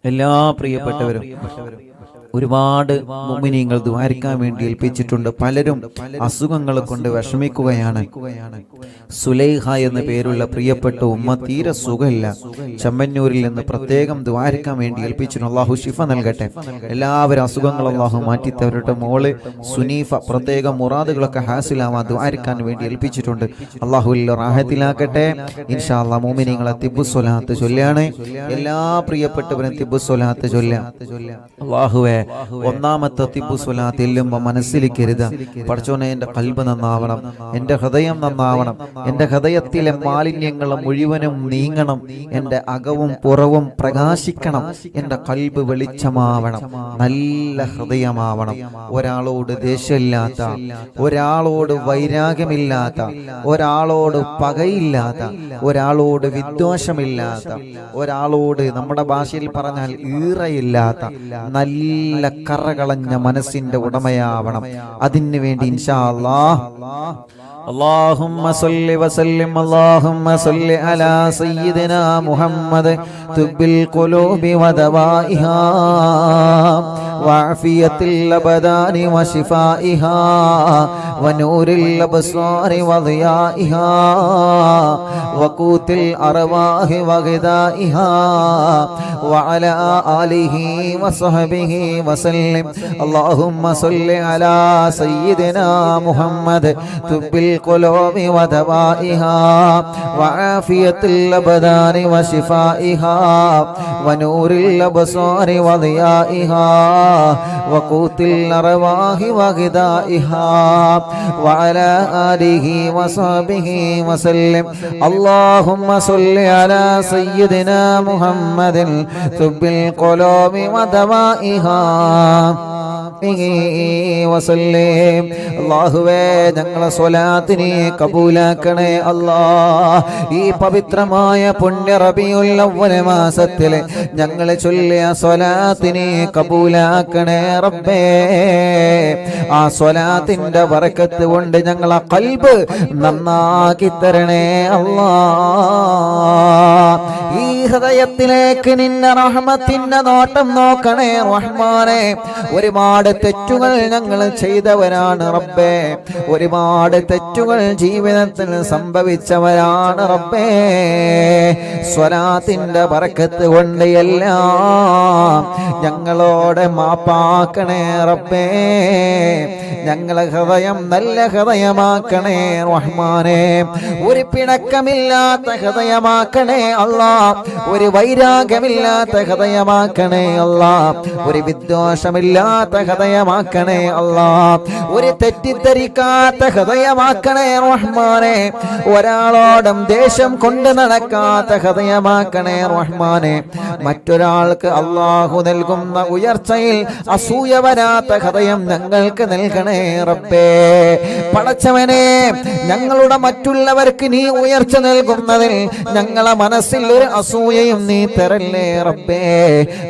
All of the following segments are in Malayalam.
എല്ലാ പ്രിയപ്പെട്ടവരും ഒരുപാട് മുഅ്മിനീങ്ങൾ ദുആരിക്കാൻ വേണ്ടി ഏൽപ്പിച്ചിട്ടുണ്ട്. പലരും അസുഖങ്ങൾ കൊണ്ട് വിഷമിക്കുകയാണ്. സുലൈഹ എന്ന പേരുള്ള പ്രിയപ്പെട്ട ഉമ്മ തീരെ സുഖമില്ല. ചമ്മന്നൂരിൽ നിന്ന് പ്രത്യേകം ദുആരിക്കാൻ വേണ്ടി ഏൽപ്പിച്ചിട്ടുണ്ട്. അല്ലാഹു ശിഫ നൽകട്ടെ. എല്ലാവരും അസുഖങ്ങൾ അല്ലാഹു മാറ്റിത്തവരുടെ മോള് സുനീഫ പ്രത്യേകം മുറാദുകളൊക്കെ ഹാസിലാവാൻ ദുആരിക്കാൻ വേണ്ടി ഏൽപ്പിച്ചിട്ടുണ്ട്. അല്ലാഹു റാഹത്തിലാക്കട്ടെ. ഇൻഷാ അല്ലാഹ് മുഅ്മിനീങ്ങളെ തിബ്ബുസ്സലാത്ത് ചൊല്ലാണ്. എല്ലാ പ്രിയപ്പെട്ടവരും തിബ്ബുസ്സലാത്ത് ചൊല്ലാം. അല്ലാഹുവേ, ഒന്നാമത്തെ തിബ്ബുസ്സലാത്ത് എല്ലുമ്പോൾ മനസ്സിലിക്കരുത്, പടച്ചോനെ എൻ്റെ ഖൽബ് നന്നാവണം, എൻ്റെ ഹൃദയം നന്നാവണം, എൻ്റെ ഹൃദയത്തിലെ മാലിന്യങ്ങൾ മുഴുവനും നീങ്ങണം, എൻ്റെ അകവും പുറവും പ്രകാശിക്കണം, എൻ്റെ ഖൽബ് വെളിച്ചമാവണം, നല്ല ഹൃദയമാവണം, ഒരാളോട് ദേഷ്യമില്ലാത്ത, ഒരാളോട് വൈരാഗ്യമില്ലാത്ത, ഒരാളോട് പകയില്ലാത്ത, ഒരാളോട് വിദ്വേഷമില്ലാത്ത, ഒരാളോട് നമ്മുടെ ഭാഷയിൽ പറഞ്ഞാൽ ഈറയില്ലാത്ത നല്ല കറകളഞ്ഞ മനസ്സിന്റെ ഉടമയാവണം. അതിനു വേണ്ടി ഇൻഷാ അല്ലാഹ് اللهم صل وسلم اللهم صل على سيدنا محمد طب القلوب ودوائها وعافية الأبدان وشفائها ونور الأبصار وضيائها وقوت الأرواح وغذائها وعلى آله وصحبه وسلم. اللهم صل على سيدنا محمد طب القلوب ودوائها وعافية الأبدان وشفائها ونور الأبصار وضيائها وقوت الأرواح وغذائها وعلى آله وصحبه وسلم. اللهم صل على سيدنا محمد طب القلوب ودوائها വസല്ലം. അല്ലാഹുവേ, ഞങ്ങളെ സ്വലാത്തിനെ കബൂലാക്കണേ അല്ലാഹ്. ഈ പവിത്രമായ പുണ്യ റബീഉൽ അവ്വൽ മാസത്തിൽ ഞങ്ങൾ ചൊല്ലിയ സ്വലാത്തിനെ കബൂലാക്കണേ റബ്ബേ. ആ സ്വലാത്തിന്റെ ബറക്കത്ത് കൊണ്ട് ഞങ്ങളെ ഖൽബ് നന്നാക്കി തരണേ അല്ലാഹ്. ഈ ഹൃദയത്തിലേക്ക് നിന്റെ റഹ്മത്തിന്റെ നോട്ടം നോക്കണേ റഹ്മാനേ. ഒരുപാട് തെറ്റുകൾ ഞങ്ങൾ ചെയ്തവരാണ് റബ്ബേ, ഒരുപാട് തെറ്റുകൾ ജീവിതത്തിൽ സംഭവിച്ചവരാണ് റബ്ബേ. സ്വലാത്തിന്റെ ബറക്കത്ത് കൊണ്ട് എല്ലാം ഞങ്ങളോട് മാപ്പാക്കണേ റബ്ബേ. ഞങ്ങളെ ഹൃദയം നല്ല ഹൃദയമാക്കണേ റഹ്മാനേ. ഒരു പിണക്കമില്ലാത്ത ഹൃദയമാക്കണേ അല്ലാ, ഒരു വൈരാഗ്യമില്ലാത്ത ഹൃദയമാക്കണേ അല്ലാ, ഒരു വിദ്വേഷമില്ലാത്ത ഹൃദയമാക്കണേ അല്ലാ, ഒരു തെറ്റിദ്ധരിക്കാത്ത ഹൃദയമാക്കണേ റഹ്മാനേ. ഒരാളോടും ദേഷ്യം കൊണ്ട് നടക്കാത്ത ഹൃദയമാക്കണേ റഹ്മാനേ. മറ്റൊരാൾക്ക് അല്ലാഹു നൽകുന്ന ഉയർച്ചയിൽ അസൂയ വരാത്ത ഹൃദയം ഞങ്ങൾക്ക് നൽകണേ റബ്ബേ. പടച്ചവനെ, ഞങ്ങളുടെ മറ്റുള്ളവർക്ക് നീ ഉയർച്ച നൽകുന്നതിൽ ഞങ്ങളെ മനസ്സിൽ ഒരു അസൂയയും നീ തരല്ലേ റബ്ബേ.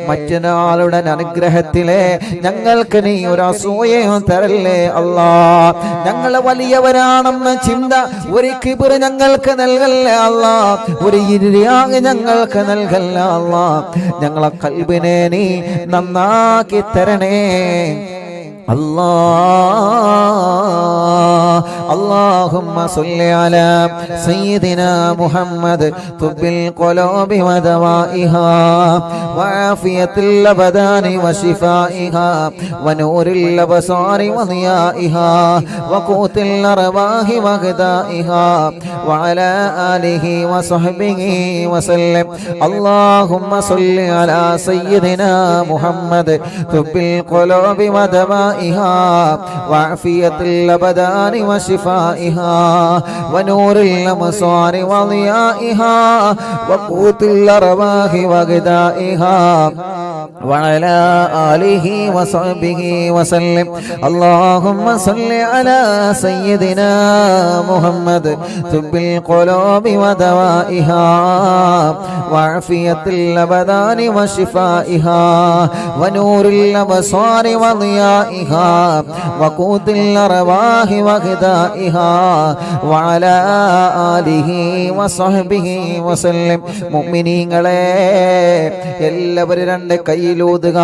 മറ്റൊരാളുടെ അനുഗ്രഹത്തിലെ ഞങ്ങൾക്ക് നീ ഒരു അസൂയയും തരല്ലേ അല്ലാ. ഞങ്ങൾ വലിയവരാണെന്ന ചിന്ത, ഒരു കിബിർ ഞങ്ങൾക്ക് നൽകല്ലേ അല്ലാ, ഒരു ഇരിയാഗ് ഞങ്ങൾക്ക് നൽകല്ലേ അല്ലാ. ഞങ്ങളെ ഖൽബിനെ നീ നന്നാക്കി തരണേ اللهم صل على سيدنا محمد طب القلوب ودوائها وعافية الأبدان وشفائها ونور الأبصار وضيائها وقوت الأرواح وغذائها وعلى آله وصحبه وسلم. اللهم صل على سيدنا محمد طب القلوب ودوائها وعافية الأبدان وشفائها ونور الأبصار وضيائها وقوت الأرواح وغذائها وعلى آله وصحبه وسلم. اللهم صل على سيدنا محمد طب القلوب ودوائها وعافية الأبدان وشفائها ونور الأبصار وضيائها وقوت الأرواح وغذائها وعلى آله وصحبه وسلم. മുഅ്മിനീങ്ങളെ എല്ലാവരും രണ്ട് കൈയിലൂതുക.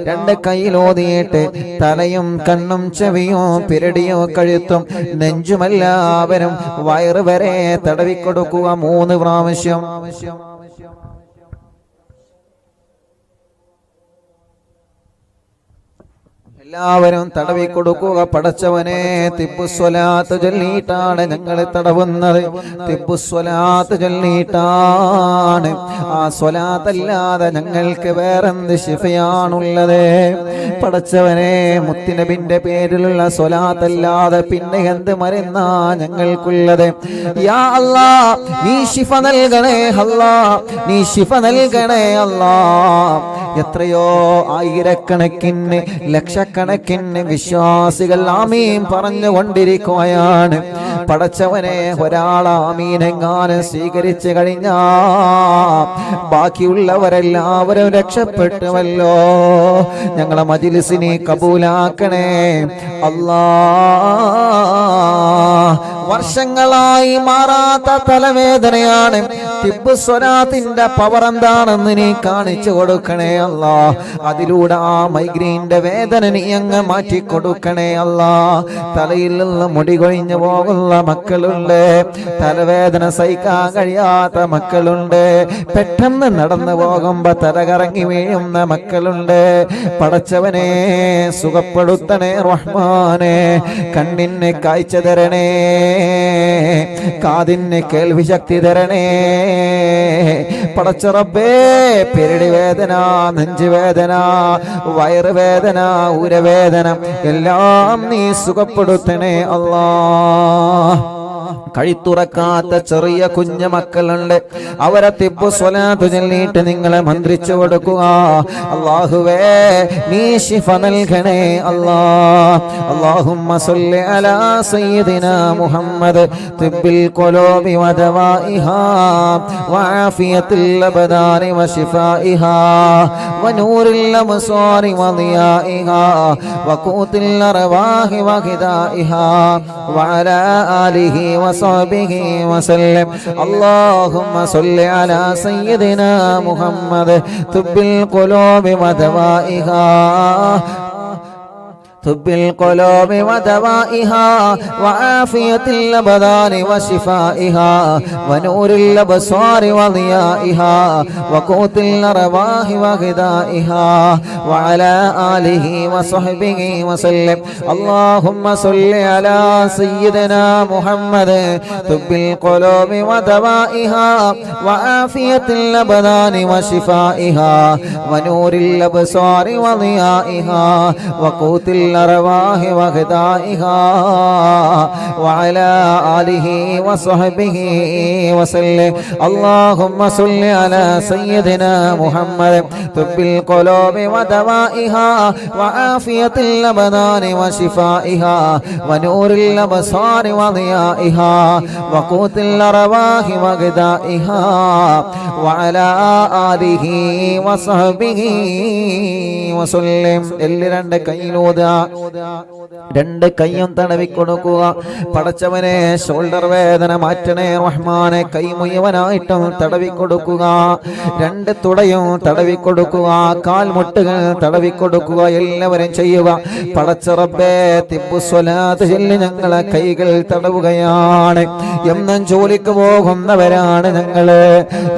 രണ്ട് കൈയിലൂതിയിട്ട് തലയും കണ്ണും ചെവിയും പിരടിയും കഴുത്തും നെഞ്ചുമെല്ലാവരും വയറ് വരെ തടവിക്കൊടുക്കുക 3 പ്രാവശ്യം. എല്ലാവരും തടവി കൊടുക്കുക. പടച്ചവനെ, തിബ്ബുസ്വലാത്ത് ചൊല്ലിയിട്ടാണ് ഞങ്ങൾ തടവുന്നത്. തിബ്ബുസ്വലാത്ത് ചൊല്ലിയിട്ടാണ്. ആ സ്വലാത്തല്ലാതെ ഞങ്ങൾക്ക് വേറെന്ത് ശിഫയാണുള്ളത്? പടച്ചവനെ, മുത്തുനബിന്റെ പേരിലുള്ള സ്വലാത്തല്ലാതെ പിന്നെ എന്ത് മരുന്നാ ഞങ്ങൾക്കുള്ളത്? യാ അല്ലാ, നീ ശിഫ നൽകണേ അല്ലാ, നീ ശിഫ നൽകണേ അല്ലാ. എത്രയോ ആയിരക്കണക്കിന് ലക്ഷക്കണക്കിന് വിശ്വാസികൾ ആമീൻ പറഞ്ഞുകൊണ്ടിരിക്കുകയാണ്. പടച്ചവനെ, ഒരാൾ ആമീനെങ്ങാനും സ്വീകരിച്ചു കഴിഞ്ഞാ ബാക്കിയുള്ളവരെല്ലാവരും രക്ഷപ്പെട്ടുവല്ലോ. ഞങ്ങളെ മജ്‌ലിസിനെ കബൂലാക്കണേ അല്ലാ. വർഷങ്ങളായി മാറാത്ത തലവേദനയാണ്. തിബ്ബുസ്വലാത്തിന്റെ പവർ എന്താണെന്ന് നീ കാണിച്ചു കൊടുക്കണേ അല്ലാ. അതിലൂടെ ആ മൈഗ്രെയിന്റെ വേദന നീ അങ്ങ് മാറ്റി കൊടുക്കണേ അല്ലാ. തലയിൽ നിന്ന് മുടി കൊഴിഞ്ഞു പോകുന്ന മക്കളുണ്ട്, തലവേദന സഹിക്കാൻ കഴിയാത്ത മക്കളുണ്ട്, പെട്ടെന്ന് നടന്നു പോകുമ്പോ തലകറങ്ങി വീഴുന്ന മക്കളുണ്ട്. പടച്ചവനെ, സുഖപ്പെടുത്തണേ റഹ്മാനെ. കണ്ണിന് കാഴ്ച തരണേ, കാതിന് കേൾവി ശക്തി തരണേ പടച്ച റബ്ബേ. പെരടി വേദന, നെഞ്ചുവേദന, വയറുവേദന, ഉരവേദന എല്ലാം നീ സുഖപ്പെടുത്തണേ അല്ലാ. കഴുത്തുറക്കാത്ത ചെറിയ കുഞ്ഞു മക്കളുണ്ട്, അവരെ തിബ്ബുസ്വലാത്ത് ചൊല്ലിയിട്ട് നിങ്ങളെ മന്ത്രിച്ചു കൊടുക്കുക. അല്ലാഹുവേ, നീ ശിഫ നൽകണേ അല്ലാ. അല്ലാഹുമ്മ സ്വല്ലി അലാ സയ്യിദിനാ മുഹമ്മദ് തിബ്ബിൽ ഖുലൂബി വദവാഇഹാ വആഫിയത്തിൽ അബ്ദാനി വശിഫാഇഹാ വനൂറിൽ അബ്സാരി വദിയാഇഹാ വഖൂത്തിൽ അർവാഹി വഗിദാഇഹാ വഅലാ ആലിഹി وصحبه وسلم. اللهم صل على سيدنا محمد طب القلوب ودوائها طب القلوب ودوائها وعافية الأبدان وشفائها ونور الأبصار وضيائها وقوت الأرواح وغذائها وعلى آله وصحبه وسلم. اللهم صل على سيدنا محمد طب القلوب ودوائها وعافية الأبدان وشفائها ونور الأبصار وضيائها وقوت الأرواح وغذائها وعلى آله وصحبه وسلم. اللهم صل على سيدنا محمد طب القلوب ودوائها وعافية الأبدان وشفائها ونور الأبصار وضيائها وقوت الأرواح وغذائها وعلى آله وصحبه وسلم. രണ്ട് കൈയിലൂത, രണ്ട് കൈയും തടവിക്കൊടുക്കുക. പടച്ചവനെ, ഷോൾഡർ വേദന മാറ്റണേ റഹ്മാനെ. കൈ മുഴുവനായിട്ടും തടവിക്കൊടുക്കുക. രണ്ട് തുടയും തടവിക്കൊടുക്കുക. കാൽമുട്ടുകൾ തടവിക്കൊടുക്കുക. എല്ലാവരും ചെയ്യുക. പടച്ച റബ്ബേ, തിബ്ബുസ്വലാത്ത് ചൊല്ലി ഞങ്ങളെ കൈകൾ തടവുകയാണ്. എന്നും ജോലിക്ക് പോകുന്നവരാണ് ഞങ്ങള്,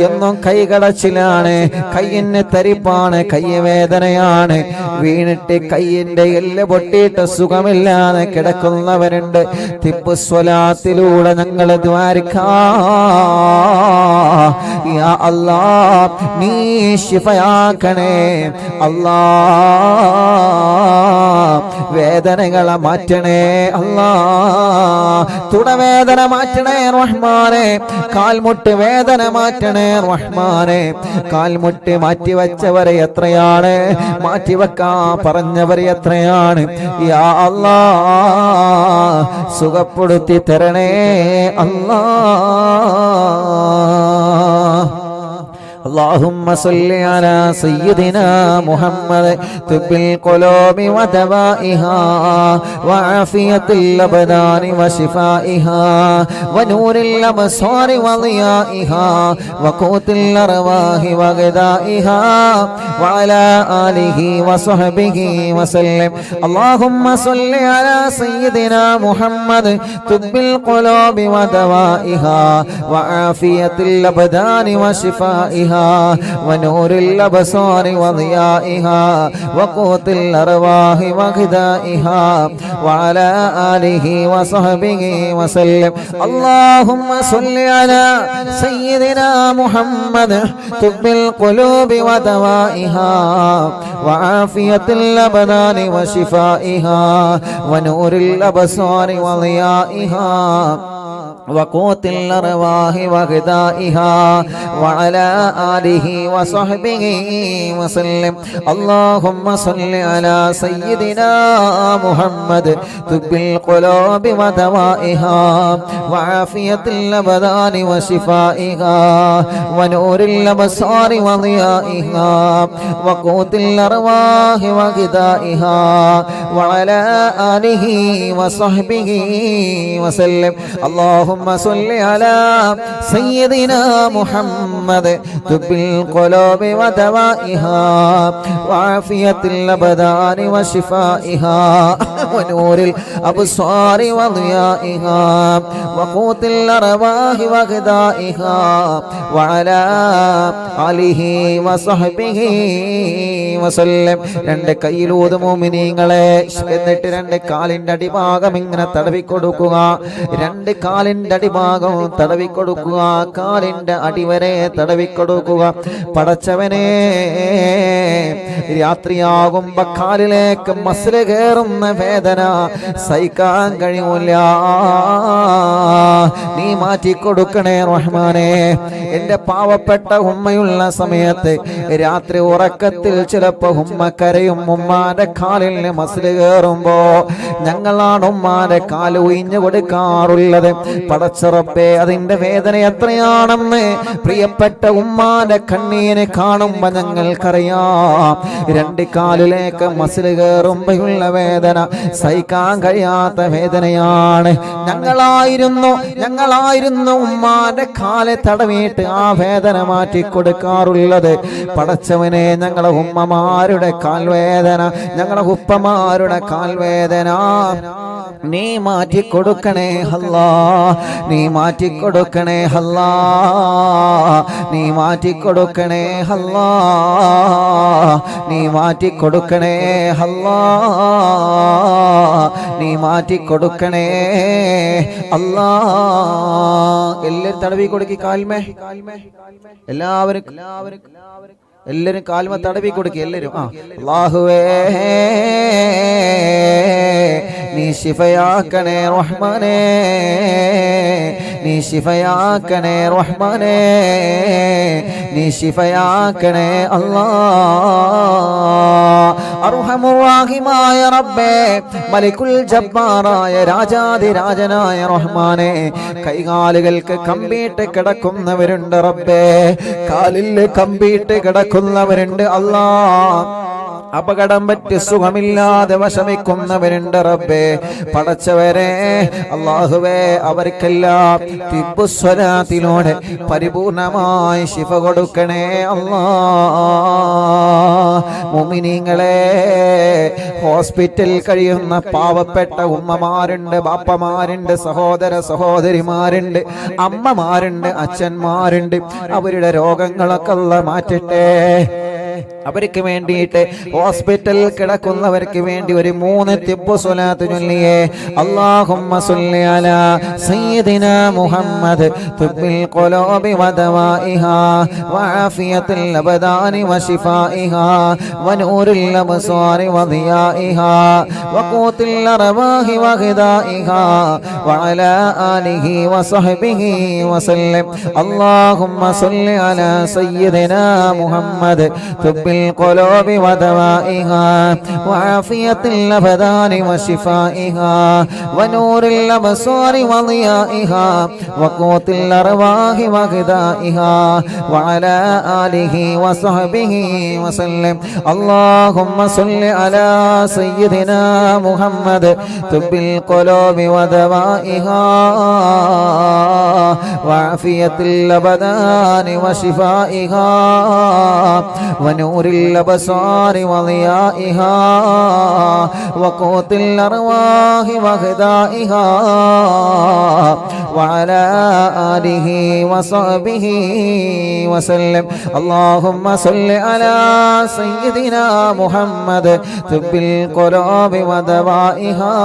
എന്നും കൈകടച്ചിലാണ്, കയ്യിന് തരിപ്പാണ്, കൈ വേദനയാണ്. വീണിട്ട് കയ്യിന്റെ എല്ല് പൊട്ടിയിട്ട് സുഖമില്ലാതെ കിടക്കുന്നവരുണ്ട്. തിബ്ബുസ്വലാത്തിലൂടെ ഞങ്ങൾ ദ്വാരിക്കാം. യാ അല്ലാ നീ ശിഫയാക്കണേ അല്ലാ വേദനകളെ മാറ്റണേ അല്ലാ തുടവേദന മാറ്റണേ റഹ്മാനെ കാൽമുട്ട് വേദന മാറ്റണേ റഹ്മാനെ കാൽമുട്ട് മാറ്റിവെച്ചവരെ എത്രയാണ് മാറ്റിവെക്കാൻ പറഞ്ഞവരെ എത്രയാണ് യാ അല്ലാ സുഖപ്പെടുത്തി തരണേ അല്ലാ اللهم صل على سيدنا محمد طب القلوب ودوائها وعافية الأبدان وشفائها ونور الأبصار وضيائها وقوت الأرواح وغذائها وعلى آله وصحبه وسلم اللهم صل على سيدنا محمد طب القلوب ودوائها وعافية الأبدان وشفائها ونور الأبصار وضيائها وقوت الأرواح وغذائها وعلى آله وصحبه وسلم اللهم صل على سيدنا محمد طب القلوب ودوائها وعافية الأبدان وشفائها ونور الأبصار وضيائها وقوت الأرواح وغذائها وعلى آله وصحبه وسلم اللهم صل على سيدنا محمد طب القلوب ودوائها وعافية الأبدان وشفائها ونور الأبصار وضيائها وقوت الأرواح وغذائها وعلى آله وصحبه وسلم اللهم صل على سيدنا محمد طب القلوب ودوائها وعافية الأبدان وشفائها ونور الأبصار وضيائها وقوت الأرواح وغذائها وعلى آله وصحبه وسلم രണ്ട് കൈയിലൂത് മുഅ്മിനീങ്ങളെ എന്നിട്ട് രണ്ട് കാലിന്റെ അടിഭാഗം ഇങ്ങനെ തടവി കൊടുക്കുക രണ്ട് കാലിന്റെ അടിഭാഗം തടവി കൊടുക്കുക കാലിന്റെ അടിവരെ തടവി കൊടുക്കുക പടച്ചവനെ രാത്രിയാകുമ്പോ കാലിലേക്ക് മസില് കയറുന്ന വേദന സഹിക്കാൻ കഴിയൂല നീ മാറ്റിക്കൊടുക്കണേ റഹ്മാനെ എന്റെ പാവപ്പെട്ട ഉമ്മയുള്ള സമയത്ത് രാത്രി ഉറക്കത്തിൽ ചിലപ്പോ ഉമ്മ കരയും ഉമ്മാന്റെ കാലിൽ മസില് കയറുമ്പോ ഞങ്ങളാണ് ഉമ്മാന്റെ കാല് ഒഴിഞ്ഞു കൊടുക്കാറുള്ളത് പടച്ചറപ്പേ അതിന്റെ വേദന എത്രയാണെന്ന് പ്രിയപ്പെട്ട ഉമ്മാന്റെ കണ്ണീനെ കാണുമ്പോ ഞങ്ങൾക്കറിയാം രണ്ട് കാലിലേക്ക് മസില് കയറുമ്പോഴുള്ള വേദന സഹിക്കാൻ കഴിയാത്ത വേദനയാണ് ഞങ്ങളായിരുന്നു ഉമ്മാന്റെ കാലെ തടവിയിട്ട് ആ വേദന മാറ്റി കൊടുക്കാറുള്ളത് പടച്ചവനെ ഞങ്ങളെ ഉമ്മമാരുടെ കാൽവേദന ഞങ്ങളെ ഉപ്പമാരുടെ കാൽവേദന നീ മാറ്റി കൊടുക്കണേ അല്ലാ നീ മാറ്റി കൊടുക്കണേ അല്ലാ നീ മാറ്റി കൊടുക്കണേ അല്ലാ നീ മാറ്റി കൊടുക്കണേ അല്ലാ നീ മാറ്റി കൊടുക്കണേ അല്ലാ എല്ലാവരും തടവി കൊടുക്കി കാൽമേ എല്ലാവരും കാൽമ തടവി കൊടുക്കി എല്ലാവരും അല്ലാഹുവേ നീ ശിഫയാക്കണേ റഹ്മാനേ നീ ശിഫയാക്കണേ റഹ്മാനേ നീ ശിഫയാക്കണേ അല്ലാ അർഹമുർ റഹീമായ റബ്ബേ മലിക്കുൽ ജബ്ബാറായ രാജാതിരാജനായ റഹ്മാനേ കൈകാലുകൾക്ക് കമ്പിയിട്ട് കിടക്കുന്നവരുണ്ട് റബ്ബേ കാലിൽ കമ്പിയിട്ട് കിടക്കുന്നവരുണ്ട് അല്ലാ അപകടം പറ്റി സുഖമില്ലാതെ വിഷമിക്കുന്നവരുണ്ട് റബ്ബേ പടച്ചവരെ അല്ലാഹുവേ അവർക്കെല്ലാം തിബ്ബുസ്വലാത്തിലൂടെ പരിപൂർണമായി ശിഫ കൊടുക്കണേ അല്ലാ മുഅ്മിനീങ്ങളെ ഹോസ്പിറ്റലിൽ കഴിയുന്ന പാവപ്പെട്ട ഉമ്മമാരുണ്ട് ബാപ്പമാരുണ്ട് സഹോദര സഹോദരിമാരുണ്ട് അമ്മമാരുണ്ട് അച്ഛന്മാരുണ്ട് അവരുടെ രോഗങ്ങളൊക്കെ അല്ലാഹ് മാറ്റട്ടെ അവർക്ക് വേണ്ടിയിട്ട് ഹോസ്പിറ്റലിൽ കിടക്കുന്നവർക്ക് വേണ്ടി ഒരു 3 തിബ്ബ് സ്വലാത്ത് ചൊല്ലിയേ. അല്ലാഹുമ്മ സ്വല്ലി അലാ സയ്യിദിനാ മുഹമ്മദ് തുബ്ബിൽ ഖുലൂബി വദവാഇഹാ വആഫിയത്തുൽ അബ്ദാനി വശിഫാഇഹാ വനൂറുൽ അബ്സാരി വദിയാഇഹാ വഖൂത്തുൽ അർവാഹി വഗദാഇഹാ വഅലാ ആലിഹി വസഹ്ബിഹി വസല്ലം. അല്ലാഹുമ്മ സ്വല്ലി അലാ സയ്യിദിനാ മുഹമ്മദ് തുബ്ബിൽ القلوب ودوائها وعافية الأبدان وشفائها ونور الأبصار وضيائها وقوت الأرواح وغذائها وعلى آله وصحبه وسلم. اللهم صل على سيدنا محمد طب القلوب ودوائها وعافية الأبدان وشفائها ونور الأبصار وضيائها وقوت الأرواح وغذائها وعلى آله وصحبه وسلم. اللهم صل على سيدنا محمد طب القلوب ودوائها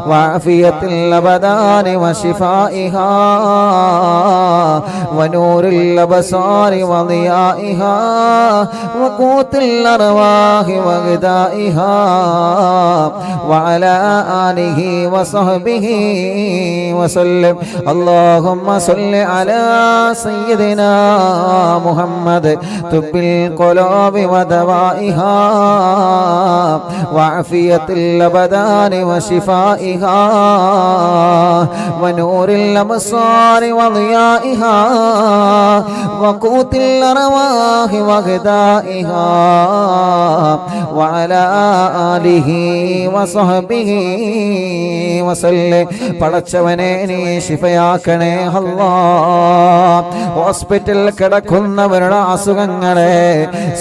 وعافية الأبدان وشفائها ونور الأبصار وضيائها وقوت الأرواح وغذائها وعلى آله وصحبه وسلم. اللهم صل على سيدنا محمد طب القلوب ودوائها وعافية الأبدان وشفائها ونور الأبصار وضيائها وقوت الأرواح وغذائها وعلى آله وصحبه وسلم. പടച്ചവനെ നീ ശിഫയാക്കണേ അല്ലാഹ്. ഹോസ്പിറ്റലിൽ കിടക്കുന്നവരുടെ അസുഖങ്ങളെ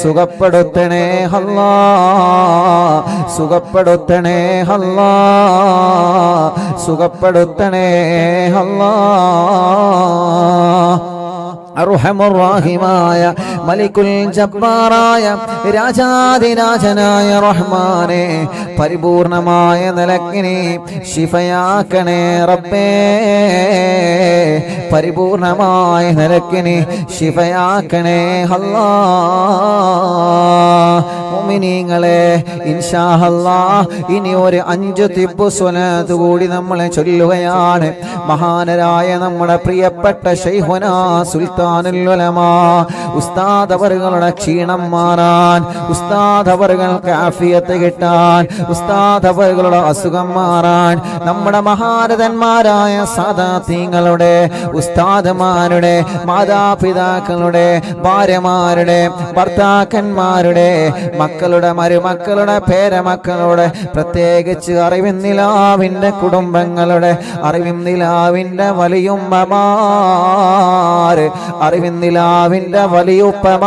സുഖപ്പെടുത്തണേ അല്ലാഹ്, സുഖപ്പെടുത്തണേ അല്ലാഹ്, സുഖപ്പെടുത്തണേ അല്ലാഹ്. അർഹമുർറഹീമായ മലിക്കുൽ ജബ്ബാറായ രാജാധിരാജനായ റഹ്മാനെ പരിപൂർണമായ നിലക്കിനെ ശിഫയാക്കണേ റബ്ബേ, പരിപൂർണമായ നിലക്കിനെ ശിഫയാക്കണേ അല്ലാഹ്. മുഅ്മിനീങ്ങളെ ഇൻഷാ അല്ലാഹ് ഇനി ഒരു 5 തിബ്ബ് സ്വലാത്ത് കൂടി നമ്മൾ ചൊല്ലുകയാണ്. മഹാനരായ നമ്മുടെ പ്രിയപ്പെട്ട ശൈഖുനാ സുൽത്താനുൽ ഉലമാ ഉസ്താദ് അവറുകളുടെ ക്ഷീണം മാറാൻ, ഉസ്താദ് അവറുകൾക്ക് ആഫിയത്ത് കിട്ടാൻ, ഉസ്താദ് അവറുകളുടെ അസുഖം മാറാൻ, നമ്മുടെ മഹാരഥന്മാരായ സാദാത്യങ്ങളുടെ ഉസ്താദുമാരുടെ മാതാപിതാക്കളുടെ ഭാര്യമാരുടെ ഭർത്താക്കന്മാരുടെ മക്കളുടെ മരുമക്കളുടെ പേരമക്കളുടെ പ്രത്യേകിച്ച് അറിവിന്നിലാവിൻ്റെ കുടുംബങ്ങളുടെ അറിവിന്നിലാവിൻ്റെ വലിയുമ്മമാർ, അറിവിന്നിലാവിൻ്റെ വലിയുപ്പമാർ,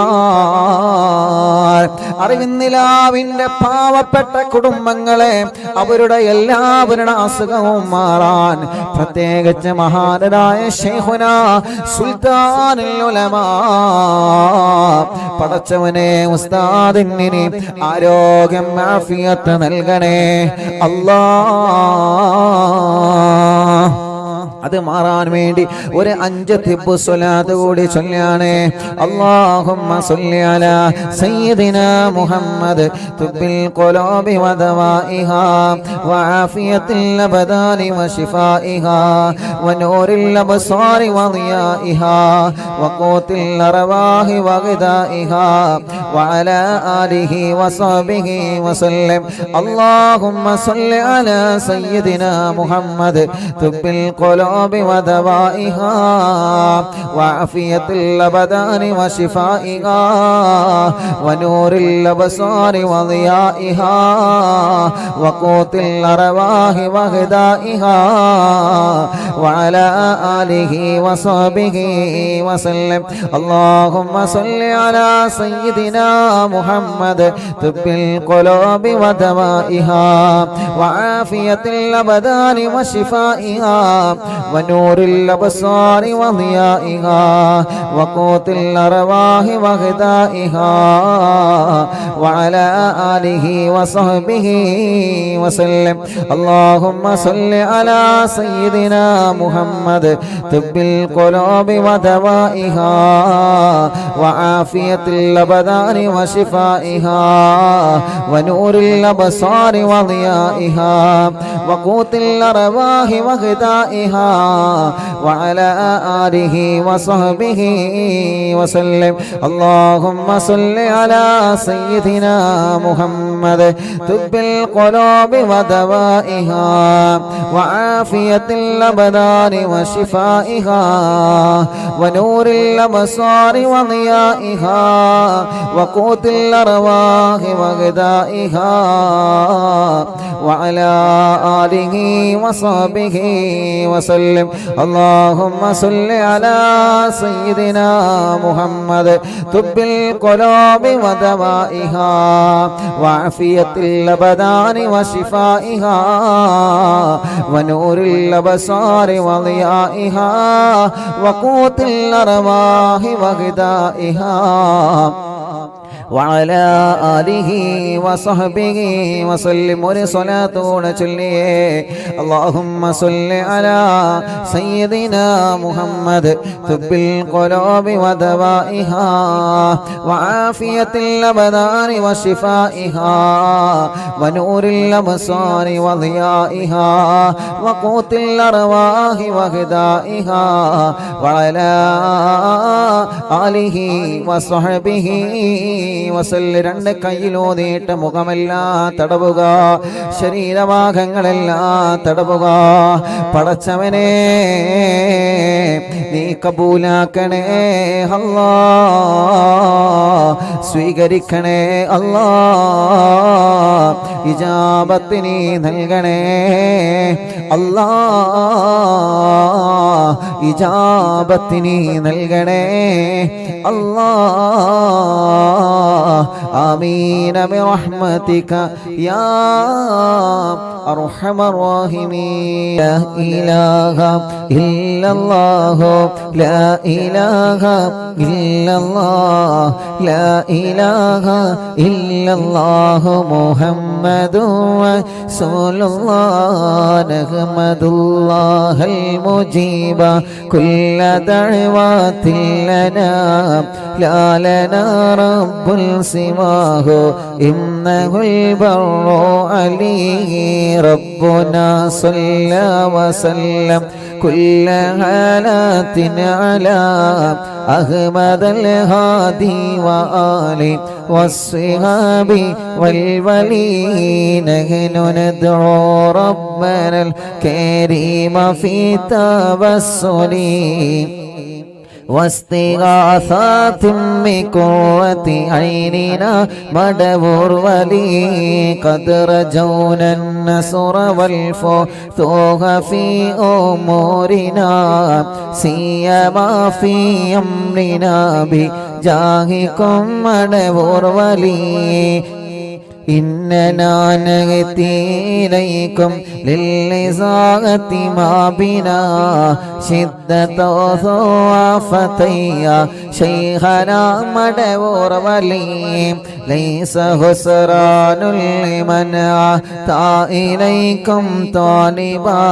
അറിവിന്നിലാവിൻ്റെ പാവപ്പെട്ട കുടുംബങ്ങളെ അവരുടെ എല്ലാവരുടെ അസുഖവും മാറാൻ പ്രത്യേകിച്ച് മഹാനായ ശൈഖുനാ സുൽത്താനുൽ ഉലമാ പടച്ചവനെ ഉസ്താദിന് ആരോഗ്യം ആഫിയത്ത് നൽകണേ അല്ലാഹ്. അത് മാറാൻ വേണ്ടി ഒരു 5 തിബ്ബ് സ്വലാത്ത് കൂടി ചൊല്ലാണ്. അല്ലാഹുമ്മ സ്വല്ലി അലാ സയ്യിദിനാ മുഹമ്മദ് തുബ്ബിൽ ഖുലൂബി വദവാഇഹാ വആഫിയത്തുൽ അബ്ദാനി വശിഫാഇഹാ വനൂറുൽ അബ്സാരി വദിയാഇഹാ വഖൂത്തുൽ അർവാഹി വഗദാഇഹാ വഅലാ ആലിഹി വസഹ്ബിഹി വസല്ലം. അല്ലാഹുമ്മ സ്വല്ലി അലാ സയ്യിദിനാ മുഹമ്മദ് തുബ്ബിൽ ഖുലൂബി ودوائها وعافية الأبدان وشفائها ونور الأبصار وضيائها وقوت الأرواح وغذائها وعلى آله وصحبه وسلم. اللهم صل على سيدنا محمد طب القلوب ودوائها وعافية الأبدان وشفائها ونور الأبصار وضيائها وقوت الأرواح وغذائها وعلى آله وصحبه وسلم. اللهم صل على سيدنا محمد طب القلوب ودوائها وعافية الأبدان وشفائها ونور الأبصار وضيائها وقوت الأرواح وغذائها وعلى آله وصحبه وسلم. اللهم صل على سيدنا محمد طب القلوب ودوائها وعافية الأبدان وشفائها ونور الأبصار وضيائها وقوت الأرواح وغذائها وعلى آله وصحبه وسلم. اللهم صل على سيدنا محمد طب القلوب ودوائها وعافية الأبدان وشفائها ونور الأبصار وضيائها وقوت الأرواح وغذائها وعلى آله وصحبه وسلم. ഒരു സ്വലാത്തോടെ ചൊല്ലിയേ اللهم صل على سيدنا محمد طب القلوب ودوائها وعافية الأبدان وشفائها ونور الأبصار وضيائها وقوت الأرواح وغذائها وعلى آله وصحبه വസല്ലം. രണ്ട് കയ്യിലോതിയിട്ട് മുഖമെല്ലാം തടവുക, ശരീരഭാഗങ്ങളെല്ലാം തടവുക. പടച്ചവനെ നീ കബൂലാക്കണേ അല്ലാ, സ്വീകരിക്കണേ അല്ലാ, ഇജാബത്ത് നീ നൽകണേ അല്ലാ, ഇജാബത്ത് നീ നൽകണേ അല്ലാ. آمين برحمتك يا أرحم الراحمين. لا إله إلا الله لا إله إلا الله لا إله إلا الله محمد رسول الله. نحمد الله المجيب كل دعوة لنا لا لنا رب سواه إنه البر عليه ربنا صلى وسلم كل حالات على أحمد الهادي وآله والصحاب والولين. نحن ندعو ربنا الكريم في توسل واستغاثات بقرة عيننا مدبر ولي قد رجونا النصر والفتوح في أمورنا سيما في أمرنا بجاهكم مدبر ولي. إننا نأتي إليكم للإزاغة ما بنا شدة ضعفتي شيخنا مدبور ولي. ليس خسران لمن أتى إليكم طالبا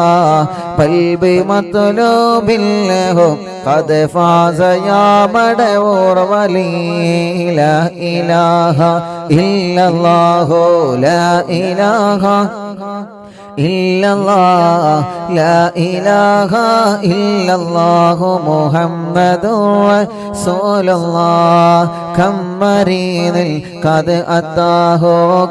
بل بمطلوب له قد فاز يا مدبور ولي. لا إله إلا الله لا إله إلا الله لا إله إلا الله محمد رسول الله. كم مريض قد أتاه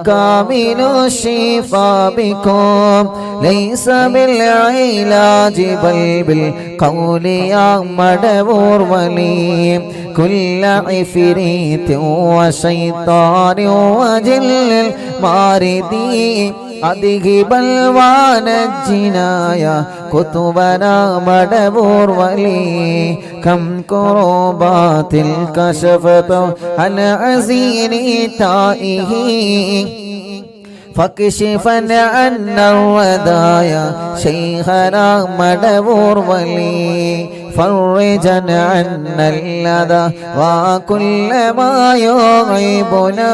كامل الشفاء بكم ليس بالعلاج بل بالقول يا مدبور ولي. كل عفريت وشيطان وجل الماردي أذهب الوانجنا يا كتبنا مدبور ولي. كم كربات كشفت عن عزيني تائه فاكشفا عنا الودايا شيخنا مدبور ولي فرجا عنا اللذى وكل ما يغيبنا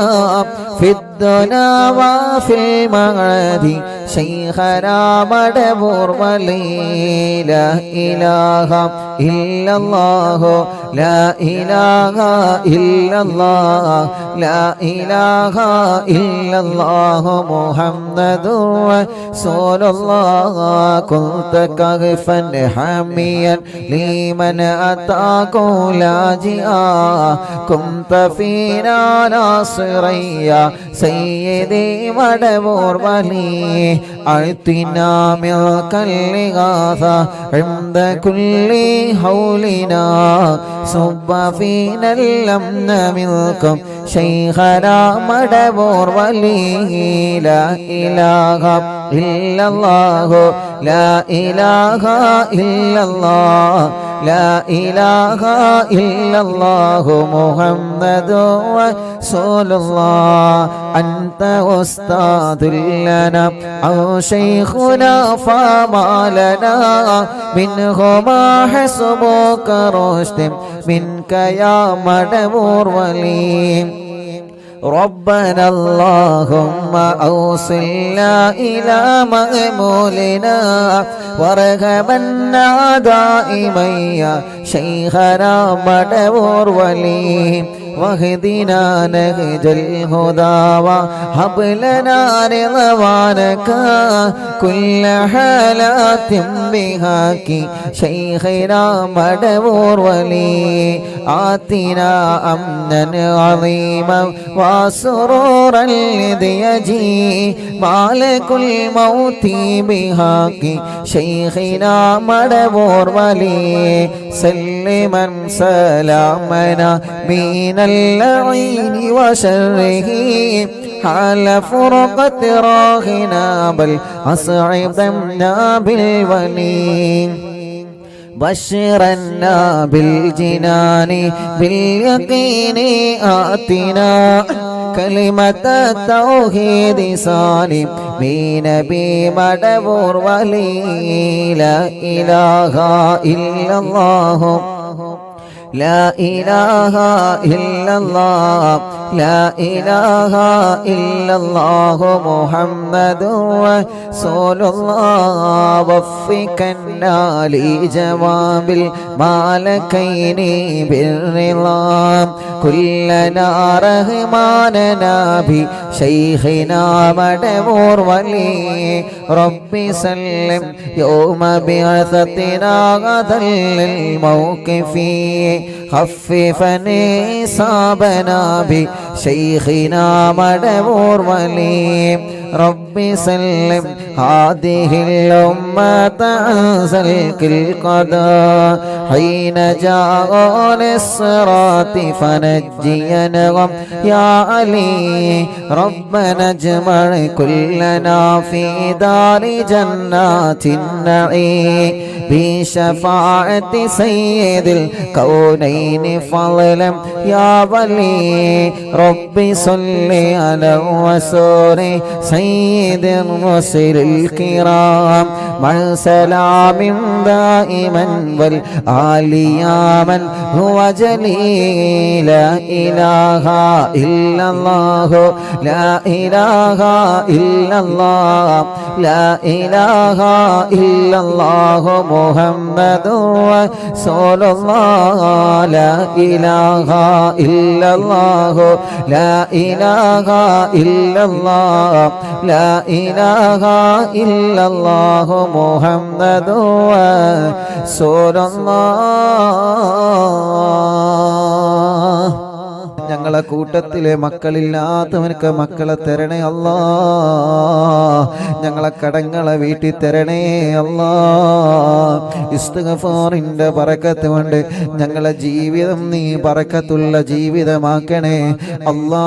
في الدنيا وفي المعاد شيخنا مدبور ولي لا إله إلا الله لا إله إلا الله لا إله إلا الله محمد رسول الله كنت كغفا حاميا لمن أتاك لاجئا كنت فينا ناصريا سيدي مدبور ولي أعطنا ملك الإغاثة عند كل حولنا صب فينا الأمن منكم شيخنا مدبور ولي لا إله إلا الله لا إله إلا الله لا إله إلا الله محمد رسول الله أنت أستاذ لنا أو شيخنا فما لنا منهما حسبك رشد منك يا مدبور ولي ربنا اللهم أوصلنا إلى مأمولنا وارحمنا دائما يا شيخنا مدبور ولي واهدنا نهج الهدى وهب لنا رضوانك كل حالات بهاك شيخنا مدبور ولي آتنا أمنا عظيما وسرورا لذيجي مالك الموت بهاك شيخنا مدبور ولي سلما سلامنا من اللعين وشره حال فرقة راهنا بل أصعدنا بالولي بشرنا بالجنان باليقين آتنا كلمة التوحيد سالم بنبي مدبور ولي لا إله إلا الله لا إله إلا الله لا إله إلا الله محمد رسول الله وفقنا لجواب المالكين بالرضا كلنا رحماننا بشيخنا مدبور ولي ربي سلم يوم بعثتنا غدا للموقف خففني صابنا بشيخنا مدبور ولي ربي سلم هذه الأمة أنزلك القضاء حين جاء الصراط فنجينهم يا علي ربنا اجمع كلنا في دار جنات النعيم بشفاعة سيد الكونين فضلا يا ولي ربي صل على الرسول سيد الرسل الكرام مع سلام دائما والآل يا من هو جليل لا إله إلا الله لا إله إلا الله لا إله إلا الله محمد رسول الله لا إله إلا الله لا إله إلا الله لا إله إلا الله محمد رسول الله ഞങ്ങളെ കൂട്ടത്തിലെ മക്കളില്ലാത്തവനക്ക് മക്കളെ തരണേ അല്ലാ ഞങ്ങളെ കടങ്ങളെ വീട്ടി തരണേ അല്ലാ ഇസ്തിഗ്ഫാറിന്റെ ബറക്കത്ത് കൊണ്ട് ഞങ്ങളെ ജീവിതം നീ ബറക്കത്തുള്ള ജീവിതമാക്കണേ അല്ലാ.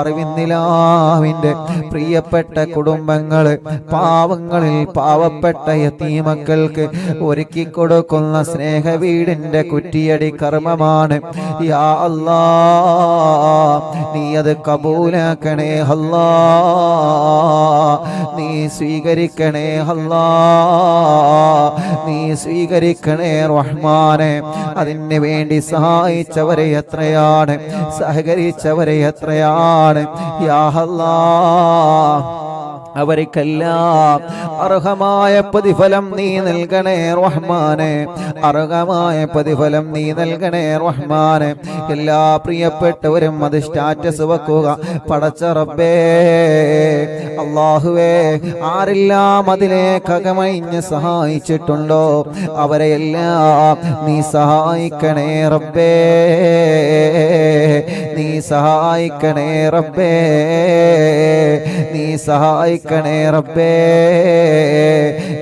അറിവിന്നിലാവിന്റെ പ്രിയപ്പെട്ട കുടുംബങ്ങള് പാവങ്ങളിൽ പാവപ്പെട്ട യതീമക്കൾക്ക് ഒരുക്കി കൊടുക്കുന്ന സ്നേഹവീടിന്റെ കുറ്റിയടി കർമ്മമാണ്. യാ അല്ലാ, നീ അത് കബൂലാക്കണേ അല്ലാ, നീ സ്വീകരിക്കണേ അല്ലാ, നീ സ്വീകരിക്കണേ റഹ്മാനെ. അതിന് വേണ്ടി സഹായിച്ചവരെ എത്രയാണ്, സഹകരിച്ചവരെ എത്രയാണ്. യാ അല്ലാഹ്, അവർക്കെല്ലാം അർഹമായ പ്രതിഫലം നീ നൽകണേ റഹ്മാനെ, അർഹമായ പ്രതിഫലം നീ നൽകണേ റഹ്മാനെ. എല്ലാ പ്രിയപ്പെട്ടവരും അത് സ്റ്റാറ്റസ് വെക്കുക. പടച്ച റബ്ബേ, അല്ലാഹുവേ, ആരെല്ലാം അതിലേക്ക് അകമഴിഞ്ഞ് സഹായിച്ചിട്ടുണ്ടോ അവരെയെല്ലാം നീ സഹായിക്കണേ റബ്ബേ, നീ സഹായിക്കണേ റബ്ബേ, നീ സഹായിക്കണേ റബ്ബേ.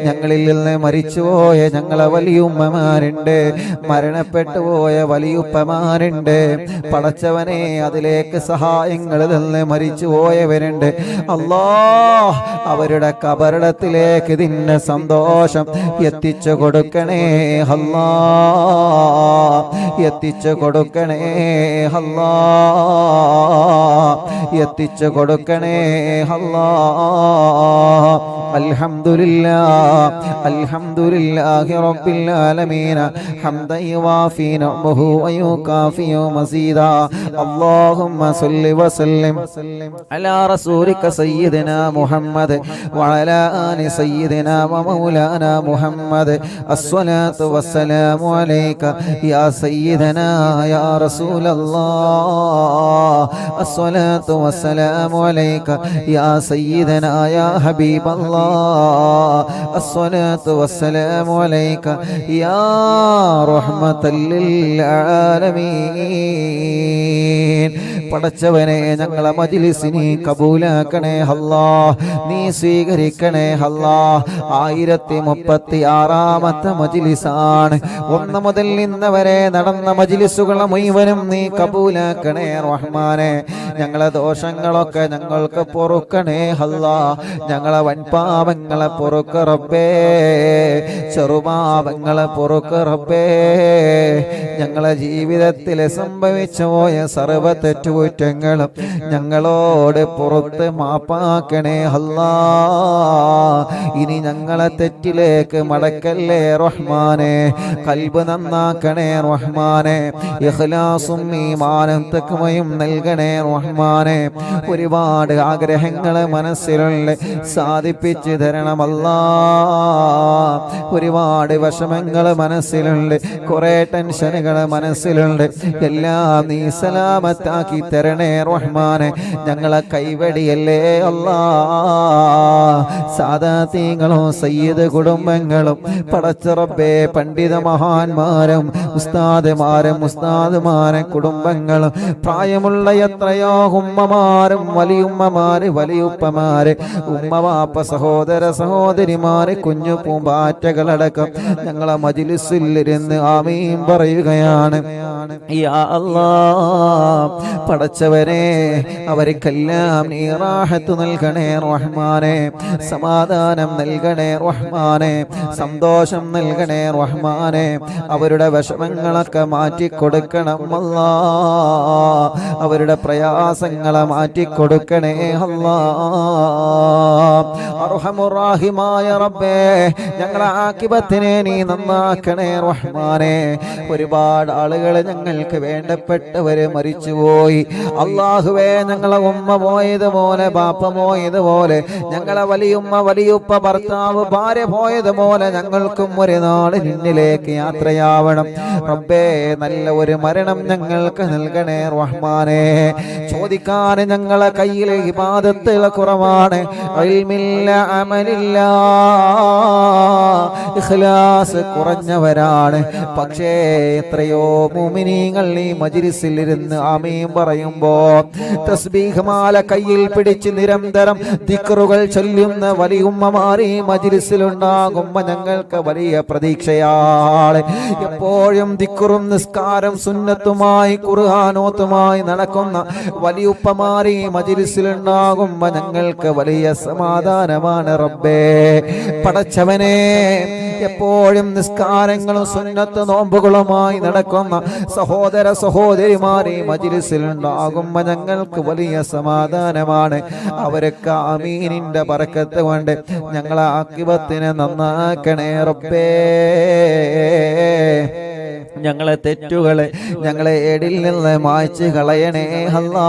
ഞങ്ങളിൽ നിന്ന് മരിച്ചുപോയ ഞങ്ങളെ വലിയുമ്മമാരുണ്ട്, മരണപ്പെട്ടു പോയ വലിയുപ്പമാരുണ്ട്. പടച്ചവനെ, അതിലേക്ക് സഹായങ്ങളിൽ നിന്ന് മരിച്ചു പോയവരുണ്ട്. അല്ലാഹ്, അവരുടെ കബറിടത്തിലേക്ക് ഇതിന്റെ സന്തോഷം എത്തിച്ചു കൊടുക്കണേ അല്ലാഹ്, എത്തിച്ചു കൊടുക്കണേ അല്ലാഹ്, എത്തിച്ചു കൊടുക്കണേ അല്ലാഹ്. അൽഹംദുലില്ലാഹ്, അൽഹംദുലില്ലാഹി റബ്ബിൽ ആലമീൻ ഹംദൻ യുവാഫി നിഅമഹു വയുകാഫി മസീദാ. അല്ലാഹുമ്മ സ്വല്ലി വസല്ലിം അലാ റസൂലിക സയ്യിദിനാ മുഹമ്മദ് വഅലാ ആലി സയ്യിദിനാ വമൗലാനാ മുഹമ്മദ്. അസ്സലാത്തു വസ്സലാമു അലൈക യാ സയ്യിദനാ യാ റസൂലല്ലാഹ്. അസ്സലാത്തു വസ്സലാമു അലൈക യാ സയ്യിദനാ യാ ഹബീബല്ലാഹ്. الصلاة والسلام عليك يا رحمة للعالمين. പടച്ചവനെ, ഞങ്ങളെ മജ്‌ലിസിനെ കബൂലാക്കണേ അല്ലാഹ്, നീ സ്വീകരിക്കണേ അല്ലാഹ്. 1036ാമത്തെ മജ്‌ലിസാണ്. 1 മുതൽ ഇന്ന് വരെ നടന്ന മജ്‌ലിസുകളെ മുഴുവനും നീ കബൂലാക്കണേ റഹ്മാനെ. ഞങ്ങളെ ദോഷങ്ങളൊക്കെ ഞങ്ങൾക്ക് പൊറുക്കണേ അല്ലാഹ്, ഞങ്ങളെ വൻപാപങ്ങളെ പൊറുക്ക റബ്ബേ, ചെറുപാപങ്ങളെ പൊറുക്ക റബ്ബേ. ഞങ്ങളെ ജീവിതത്തിൽ സംഭവിച്ചു പോയ സർവ്വ തെറ്റുകുറ്റങ്ങളും ഞങ്ങളോട് പുറത്ത് മാപ്പാക്കണേ അല്ലാഹ്. ഇനി ഞങ്ങളെ തെറ്റിലേക്ക് മടക്കല്ലേ റഹ്മാനെ. ഖൽബ് നന്നാക്കണേ റഹ്മാനെ. ഇഖ്ലാസും ഈമാനും തഖ്വയും നൽകണേ റഹ്മാനെ. ഒരുപാട് ആഗ്രഹങ്ങൾ മനസ്സിലുള്ള സാധിപ്പിച്ചു തരണം അല്ലാഹ്. ഒരുപാട് വിഷമങ്ങൾ മനസ്സിലുണ്ട്, കുറെ ടെൻഷനുകൾ മനസ്സിലുണ്ട്. എല്ലാം നീ സലാമത്താക്കി തരണേ റഹ്മാനെ. ഞങ്ങളെ കൈവടിയല്ലേ അല്ലാഹ്. സാദാതീങ്ങളും സയ്യിദ് കുടുംബങ്ങളും പടച്ച റബ്ബേ, പണ്ഡിത മഹാന്മാരും ഉസ്താദുമാരും ഉസ്താദുമാരും കുടുംബങ്ങളും പ്രായമുള്ള എത്രയോ ഉമ്മമാരും വലിയുമ്മമാര് വലിയുപ്പമാര് ഉമ്മവാപ്പ സഹോദര സഹോദരിമാര് കുഞ്ഞു പൂമ്പാറ്റകളടക്കം ഞങ്ങളെ മജ്‌ലിസിലിരുന്ന് ആമീൻ പറയുകയാണ്. യാ അല്ലാഹ്, പടച്ചവനെ, അവർക്കെല്ലാം നീ റാഹത്ത് നൽകണേ റഹ്മാനെ, സമാധാനം നൽകണേ റഹ്മാനെ, സന്തോഷം നൽകണേ റഹ്മാനെ. അവരുടെ വിഷമങ്ങളൊക്കെ മാറ്റിക്കൊടുക്കണം അല്ലാഹ്, അവരുടെ പ്രയാസങ്ങളെ മാറ്റിക്കൊടുക്കണേ അല്ലാഹ്. അർഹമുർ റഹീമായ റബ്ബേ, ഞങ്ങളെ ആഖിബത്തിനെ നീ നന്നാക്കണേ റഹ്മാനെ. ഒരുപാട് ആളുകൾ ഞങ്ങൾക്ക് വേണ്ടപ്പെട്ടവര് മരിച്ചുപോയി അല്ലാഹുവേ. ഞങ്ങളെ ഉമ്മ പോയതുപോലെ, ബാപ്പ പോയതുപോലെ, ഞങ്ങളെ വലിയുമ്മ വലിയുപ്പ ഭർത്താവ് ഭാര്യ പോയതുപോലെ ഞങ്ങൾക്കും ഒരു നാട് നിന്നിലേക്ക് യാത്രയാവണം റബ്ബേ. നല്ല ഒരു മരണം ഞങ്ങൾക്ക് നൽകണേ റഹ്മാനെ. ചോദിക്കാൻ ഞങ്ങളെ കയ്യിൽ ഇബാദത്തുകൾ കുറവാണ്, ഇൽമില്ല അമലില്ല ഇഖ്ലാസ് കുറഞ്ഞവരാണ്. പക്ഷേ എത്രയോ മുഅ്മിനീങ്ങൾ ഈ മജ്ലിസിൽ ഇരുന്ന് ആമീൻ പറയുമ്പോ തസ്ബീഹ് മാല കയ്യിൽ പിടിച്ച് നിരന്തരം ദിക്റുകൾ ചൊല്ലുന്ന വലിയ ഉമ്മമാർ ഈ മജ്ലിസിലുണ്ടാകുമ്പോ ഞങ്ങൾക്ക് വലിയ പ്രതീക്ഷയാണ്. എപ്പോഴും ദിക്റും നിസ്കാരം സുന്നത്തുമായി ഖുർആനോത്തുമായി നടക്കുന്ന വലിയ ഉപ്പമാർ ഈ മജ്ലിസിലുണ്ടാകുമ്പോ ഞങ്ങൾക്ക് വലിയ സമാധാനമാണ് റബ്ബേ. പടച്ചവനെ, എപ്പോഴും നിസ്കാരങ്ങളും സുന്നത്ത് നോമ്പുകളുമായി നടക്കുന്ന സഹോദര സഹോദരിമാർ ഈ മജ്ലിസിലുണ്ടാകുമ്പോ ഞങ്ങൾക്ക് വലിയ സമാധാനമാണ്. അവരൊക്കെ ആമീനിന്റെ ബറക്കത്ത് കൊണ്ട് ഞങ്ങളെ ആഖിബത്തിനെ നന്നാക്കണേ റബ്ബേ. ഞങ്ങളെ തെറ്റുകളെ ഞങ്ങളെ ഏടിൽ നിന്ന് മായ്ച്ചു കളയണേ അല്ലാ.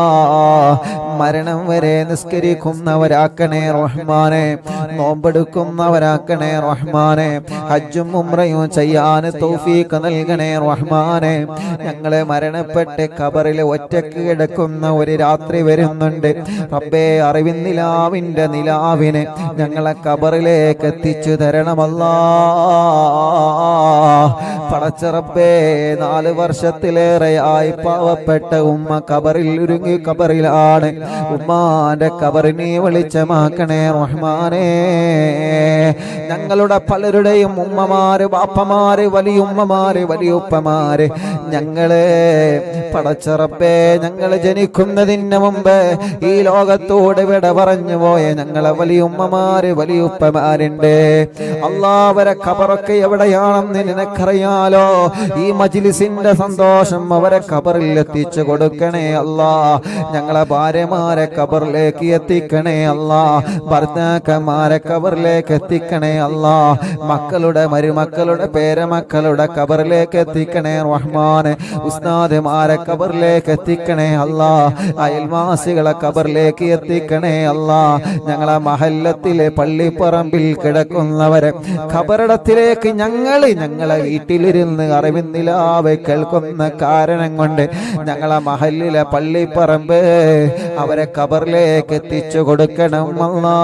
മരണം വരെ നിസ്കരിക്കുന്നവരാക്കണേ റഹ്മാനെ, നോമ്പെടുക്കുന്നവരാക്കണേ റഹ്മാനെ, ഹജ്ജും ഉംറയും ചെയ്യാൻ തൗഫീഖ് നൽകണേ റഹ്മാനെ. ഞങ്ങളെ മരണപ്പെട്ട് ഖബറിൽ ഒറ്റക്ക് കിടക്കുന്ന ഒരു രാത്രി വരുന്നുണ്ട് റബ്ബേ. അറിവിൻ നിലാവിന്റെ നിലാവിനെ ഞങ്ങളെ ഖബറിലേക്ക് എത്തിച്ചു തരണമല്ലാ. പടച്ച റബ്ബേ, 4 വർഷത്തിലേറെയായി പാവപ്പെട്ട ഉമ്മ ഖബറിൽ ഉരുങ്ങി ഖബറിലാണ്. ഉമ്മാന്റെ ഖബറിനെ വെളിച്ചമാക്കണേ റഹ്മാനേ. ഞങ്ങളുടെ പലരുടെയും ഉമ്മമാര്, ബാപ്പമാര്, വലിയുമ്മമാര്, വലിയുപ്പമാര്, ഞങ്ങളെ പടച്ച റബ്ബേ, ഞങ്ങൾ ജനിക്കുന്നതിന് മുമ്പ് ഈ ലോകത്തോട് വിട പറഞ്ഞു പോയ ഞങ്ങളെ വലിയുമ്മമാര്, വലിയുപ്പമാരുണ്ട് അല്ലാ. അവരെ ഖബറൊക്കെ എവിടെയാണെന്ന് നിനക്കറിയാലോ. ഈ മജ്ലിസിന്റെ സന്തോഷം അവരെ ഖബറിൽ എത്തിച്ചു കൊടുക്കണേ അല്ലാ. ഞങ്ങളെ ഭാര്യമാരെ ഖബറിലേക്ക് എത്തിക്കണേ അല്ലാ. ഭർത്താക്കന്മാരെ ഖബറിലേക്ക് എത്തിക്കണേ അല്ലാ. മക്കളുടെ മരുമക്കളുടെ പേരമക്കളുടെ ഖബറിലേക്ക് എത്തിക്കണേ റഹ്മാനെ. ഉസ്താദുമാരെ ഖബറിലേക്ക് എത്തിക്കണേ അല്ലാ. അയൽവാസികളെ ഖബറിലേക്ക് എത്തിക്കണേ അല്ലാ. ഞങ്ങളെ മഹല്ലത്തിലെ പള്ളിപ്പറമ്പിൽ കിടക്കുന്നവരെ ഖബറിടത്തിലേക്ക് ഞങ്ങളെ വീട്ടിലിരുന്ന് അറിവിന്നിലാവെ കേൾക്കുന്ന കാരണം കൊണ്ട് ഞങ്ങളെ മഹല്ലിലെ പള്ളിപ്പറമ്പ് അവരെ ഖബറിലേക്ക് എത്തിച്ചു കൊടുക്കണം അല്ലാ.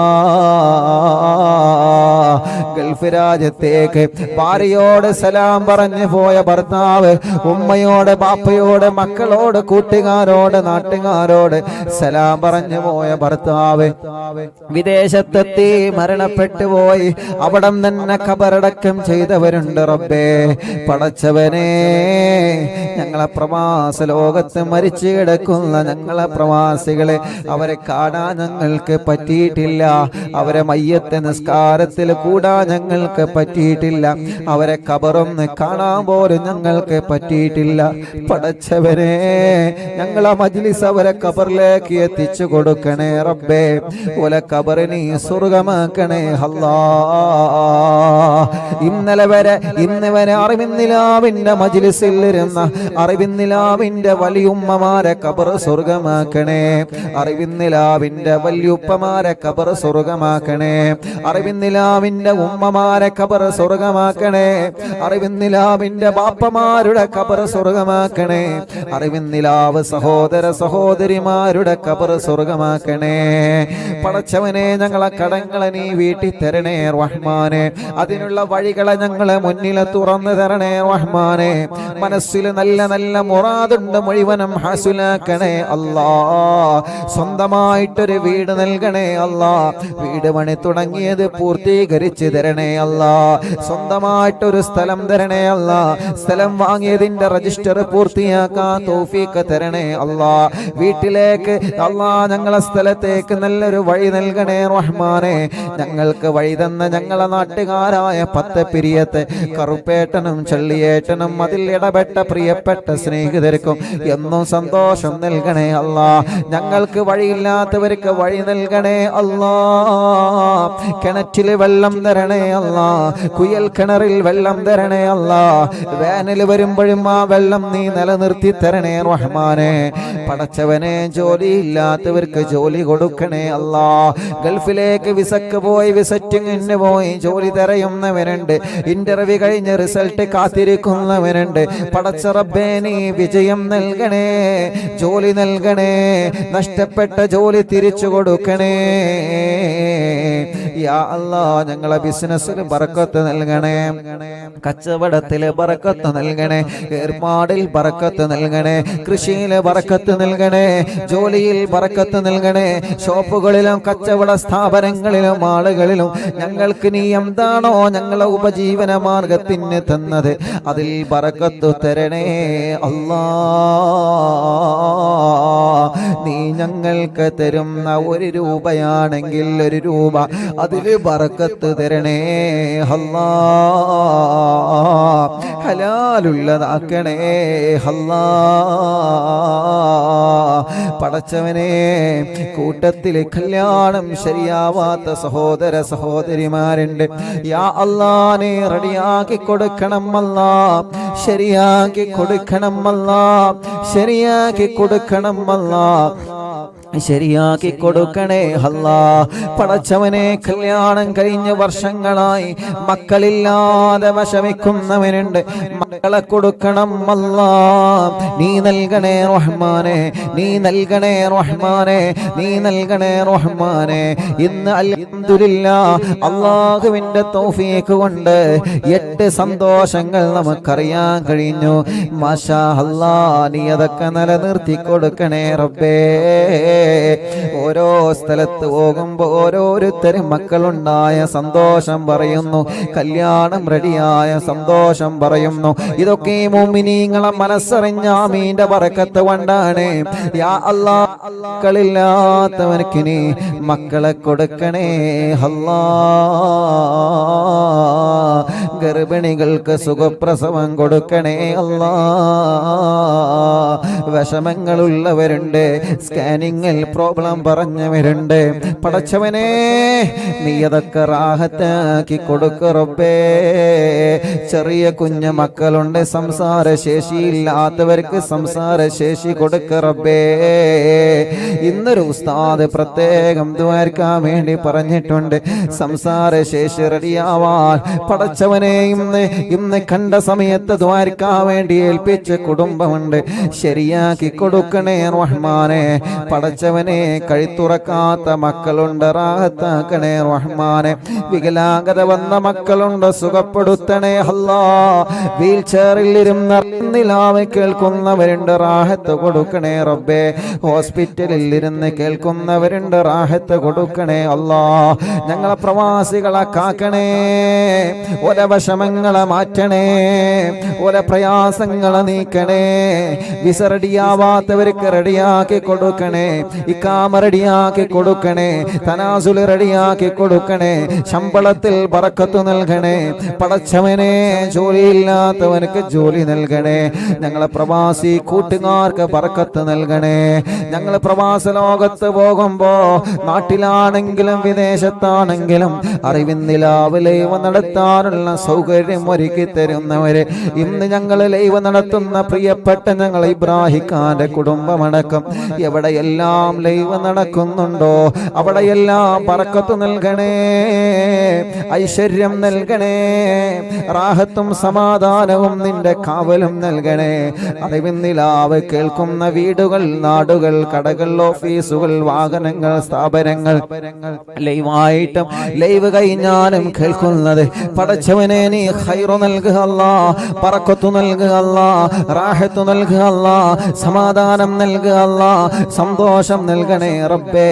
ഗൾഫ് രാജ്യത്തേക്ക് ഭാര്യയോട് സലാം പറഞ്ഞു പോയ ഭർത്താവ് ഉമ്മയോട്, ബാപ്പയോട്, മക്കളോട്, കൂട്ടുകാരോട്, നാട്ടുകാരോട് സലാം പറഞ്ഞു പോയ ഭർത്താവ് വിദേശത്തെത്തി മരണപ്പെട്ടു പോയി. അവിടം തന്നെ ഖബറടക്കം ചെയ്തവരുണ്ട് റബ്ബേ. പടച്ചവനെ, ഞങ്ങളെ പ്രവാസ ലോകത്ത് മരിച്ചു കിടക്കുന്ന ഞങ്ങളെ പ്രവാസികളെ അവരെ കാണാൻ ഞങ്ങൾക്ക് പറ്റിയിട്ടില്ല. അവരെ മയ്യത്ത് നിസ്കാരത്തിൽ കൂടാൻ ഞങ്ങൾക്ക് പറ്റിയിട്ടില്ല. അവരെ ഖബറൊന്ന് കാണാൻ പോലും ഞങ്ങൾക്ക് പറ്റിയിട്ടില്ല. പടച്ചവനെ, ഞങ്ങളെ മജ്ലിസ് അവരെ ഖബറിലേക്ക് എത്തിച്ചു കൊടുക്കണേ റബ്ബേ. ഓലെ ഖബറിനെ സ്വർഗമാക്കണേ അല്ലാ. ഇന്ന് വരെ അറിവിന്നിലാവിന്റെ മജ്ലിസിൽ ഇരുന്ന അറിവിന്നിലാവിന്റെ വലിയുമ്മമാരെ ഖബർ സ്വർഗമാക്കണേ. അറിവിന്നിലാവിന്റെ വലിയുപ്പമാരെ ഖബർ സ്വർഗമാക്കണേ. അറിവിന്നിലാവിന്റെ ഉമ്മമാരെ ഖബർ സ്വർഗമാക്കണേ. അറിവിന്നിലാവിന്റെ ബാപ്പമാരുടെ ഖബർ സ്വർഗമാക്കണേ. അറിവിന്നിലാവ് സഹോദര സഹോദരിമാരുടെ ഖബർ സ്വർഗമാക്കണേ. പടച്ചവനെ, ഞങ്ങളെ കടങ്ങളെ നീ വീട്ടി തരണേ റഹ്മാനെ. അതിനുള്ള വഴികളെ ഞങ്ങളെ മുന്നിൽ തുറന്നു തരണേ റഹ്മാനെ. മനസ്സിൽ നല്ല നല്ല മുറാദുണ്ട് മുഴുവനും ഹാസുലാക്കണേ അല്ലാ. സ്വന്തമായിട്ടൊരു വീട് നൽകണേ അല്ലാ. വീട് പണി തുടങ്ങിയത് പൂർത്തീകരിച്ച് തരണേ അല്ലാ. സ്വന്തമായിട്ടൊരു സ്ഥലം തരണേ അല്ലാ. സ്ഥലം വാങ്ങിയതിന്റെ രജിസ്റ്റർ പൂർത്തിയാക്കാൻ തൗഫീഖ് തരണേ അല്ലാ. വീട്ടിലേക്ക് അല്ലാ, ഞങ്ങളെ സ്ഥലത്തേക്ക് നല്ലൊരു വഴി നൽകണേ റഹ്മാനെ. ഞങ്ങൾക്ക് വഴി തന്ന ഞങ്ങളെ നാട്ടുകാരായ 10 പിരിയത്ത് കറുപ്പേട്ടനും ചള്ളിയേട്ടനും അതിൽ ഇടപെട്ട പ്രിയപ്പെട്ട സ്നേഹിതർക്കും എന്നും സന്തോഷം നൽകണേ അല്ലാ. ഞങ്ങൾക്ക് വഴിയില്ലാത്തവർക്ക് വഴി നൽകണേ അല്ലാ. കിണറ്റിൽ വെള്ളം തരണേ അല്ലാ. കുയൽ കിണറിൽ വെള്ളം തരണേ അല്ലാ. വേനൽ വരുമ്പോഴും ആ വെള്ളം നീ നിലനിർത്തി തരണേ റഹ്മാനെ. പടച്ചവനെ, ജോലിയില്ലാത്തവർക്ക് ജോലി കൊടുക്കണേ അല്ലാ. ഗൾഫിലേക്ക് വിസക്ക് പോയി വിസറ്റിങ്ങിന് പോയി ജോലി തിരയുന്നവരുണ്ട്. ഇന്റർവ്യൂ കഴിഞ്ഞ് റിസൾട്ട് കാത്തിരിക്കുന്നവരുണ്ട്. പടച്ച റബ്ബേ നീ വിജയം നൽകണേ, ജോലി നൽകണേ, നഷ്ടപ്പെട്ട ജോലി തിരിച്ചു കൊടുക്കണേ യാ അല്ലാഹ്. ഞങ്ങളെ ബിസിനസ്സിൽ ബറക്കത്ത് നൽകണേ, കച്ചവടത്തിൽ ബറക്കത്ത് നൽകണേ, ഏർപ്പാടിൽ ബറക്കത്ത് നൽകണേ, കൃഷിയിൽ ബറക്കത്ത് നൽകണേ, ജോലിയിൽ ബറക്കത്ത് നൽകണേ, ഷോപ്പുകളിലും കച്ചവട സ്ഥാപനങ്ങളിലും ആളുകളിലും ഞങ്ങൾക്ക് നീ എന്താണോ ഞങ്ങളെ ഉപജീവന മാർഗത്തിന് തന്നത് അതിൽ ബറക്കത്ത് തരണേ അല്ലാഹ്. നീ ഞങ്ങൾക്ക് തരുന്ന 1 രൂപയാണെങ്കിൽ 1 രൂപ അതിൽ ബറക്കത്ത് തരണേ അല്ലാഹ്. ഹലാലുള്ളതാക്കണേ അല്ലാഹ്. പടച്ചവനെ, കൂട്ടത്തിൽ കല്യാണം ശരിയാവാത്ത സഹോദര സഹോദരിമാരുണ്ട് യാ അല്ലാഹ്, നീ റെഡിയാക്കി കൊടുക്കണം അല്ലാഹ്, ശരിയാക്കി കൊടുക്കണം അല്ലാഹ്, ശരിയാക്കി കൊടുക്കണം അല്ലാഹ്, ശരിയാക്കി കൊടുക്കണേ അല്ലാഹ്. പടച്ചവനെ, കല്യാണം കഴിഞ്ഞ വർഷങ്ങളായി മക്കളില്ലാതെ വിഷമിക്കുന്നവനുണ്ട്, മക്കളെ കൊടുക്കണം അല്ലാഹ്. നീ നൽകണേ റഹ്മാനെ, നീ നൽകണേ റഹ്മാനെ, നീ നൽകണേ റഹ്മാനെ. ഇന്ന് അൽഹംദുലില്ലാഹ് അല്ലാഹുവിന്റെ തൗഫീഖ് കൊണ്ട് 8 സന്തോഷങ്ങൾ നമുക്കറിയാൻ കഴിഞ്ഞു. മാഷാ അല്ലാഹ്, നീ അതൊക്കെ നിലനിർത്തി കൊടുക്കണേ റബ്ബേ. ഓരോ സ്ഥലത്ത് പോകുമ്പോൾ ഓരോരുത്തരും മക്കളുണ്ടായ സന്തോഷം പറയുന്നു, കല്യാണം റെഡിയായ സന്തോഷം പറയുന്നു. ഇതൊക്കെ മുഅ്മിനീങ്ങളെ മനസ്സറിഞ്ഞ ആമീന്റെ ബറക്കത്ത് കൊണ്ടാണ്. യാ അല്ലാഹ്, മക്കളില്ലാത്തവർക്ക് നീ മക്കളെ കൊടുക്കണേ അല്ലാഹ്. ഗർഭിണികൾക്ക് സുഖപ്രസവം കൊടുക്കണേ അല്ലാഹ്. വിഷമങ്ങളുള്ളവരുണ്ട്, സ്കാനിങ്ങിൽ പ്രോബ്ലം പറഞ്ഞവരുണ്ട്, പടച്ചവനെ നീ അതൊക്കെ റാഹത്താക്കി കൊടുക്ക് റബ്ബേ. ചെറിയ കുഞ്ഞു മക്കളുണ്ട്, സംസാര ശേഷിയില്ലാത്തവർക്ക് സംസാര ശേഷി കൊടുക്ക് റബ്ബേ. ഇന്നൊരു ഉസ്താദ് പ്രത്യേകം ദുആർക്കാൻ വേണ്ടി പറഞ്ഞിട്ടുണ്ട്, സംസാര ശേഷി റെഡിയാവാൻ പടച്ചവനെ ഇന്ന് കണ്ട സമയത്ത് ദുആർക്കാൻ വേണ്ടി ഏൽപ്പിച്ച കുടുംബമുണ്ട്, ശരിയാക്കി കൊടുക്കണേ റഹ്മാനെ. പടച്ചവനെ, കഴുത്തുറക്കാത്ത മക്കളുണ്ട്, റാഹത്താക്കണേ റഹ്മാനെ. വികലാംഗത വന്ന മക്കളുണ്ട്, സുഖപ്പെടുത്തണേ അല്ലാഹ്. വീൽ ചെയറിൽ ഇരുന്ന് കേൾക്കുന്നവരുണ്ട്, റാഹത്ത് കൊടുക്കണേ റബ്ബേ. ഹോസ്പിറ്റലിൽ ഇരുന്ന് കേൾക്കുന്നവരുണ്ട്, റാഹത്ത് കൊടുക്കണേ അല്ലാഹ്. ഞങ്ങളെ പ്രവാസികളെ കാക്കണേ, ഓരോ വിഷമങ്ങളെ മാറ്റണേ, ഓരോ പ്രയാസങ്ങളെ നീക്കണേ. വിസ റെഡിയാവാത്തവർക്ക് റെഡിയാക്കി കൊടുക്കണേ, ഇഖാമ റെഡിയാക്കി കൊടുക്കണേ, തനാസുൽ റെഡിയാക്കി കൊടുക്കണേ, ശമ്പളത്തിൽ ബറക്കത്ത് നൽകണേ. പടച്ചവനെ, ജോലിയില്ലാത്തവർക്ക് ജോലി നൽകണേ. ഞങ്ങളെ പ്രവാസി കൂട്ടുകാർക്ക് ബറക്കത്ത് നൽകണേ. ഞങ്ങൾ പ്രവാസ ലോകത്ത് പോകുമ്പോ നാട്ടിലാണെങ്കിലും വിദേശത്താണെങ്കിലും അറിവിൻ നിലാവ് ലൈവ് നടത്താനുള്ള സൗകര്യം ഒരുക്കി തരുന്നവര്, ഇന്ന് ഞങ്ങൾ ലൈവ് നടത്തുന്ന പ്രിയപ്പെട്ട ഞങ്ങൾ ഇബ്രാഹിഖാന്റെ കുടുംബമടക്കം എവിടെയെല്ലാം ലൈവ് നടക്കുന്നുണ്ടോ അവിടെയെല്ലാം ബറക്കത്ത് നൽകണേ, ഐശ്വര്യം നൽകണേ, റാഹത്തും സമാധാനവും നിന്റെ കാവലും നൽകണേ. അറിവിൻ നിലാവ് കേൾക്കുന്ന വീടുകൾ, നാടുകൾ, കടകൾ, ഓഫീസുകൾ, വാഹനങ്ങൾ, സ്ഥാപനങ്ങൾ, ലൈവായിട്ടും ലൈവ് കഴിഞ്ഞാലും കേൾക്കുന്നത് പടച്ചവനെ നീ ഖൈറു നൽകുക അല്ലാഹ്, ബറക്കത്ത് നൽകുക അല്ലാഹ്, റാഹത്ത് നൽകുക അല്ലാഹ്, സമാധാനം നൽകുക അല്ലാഹ്, സന്തോഷം നൽകണേ റബ്ബേ.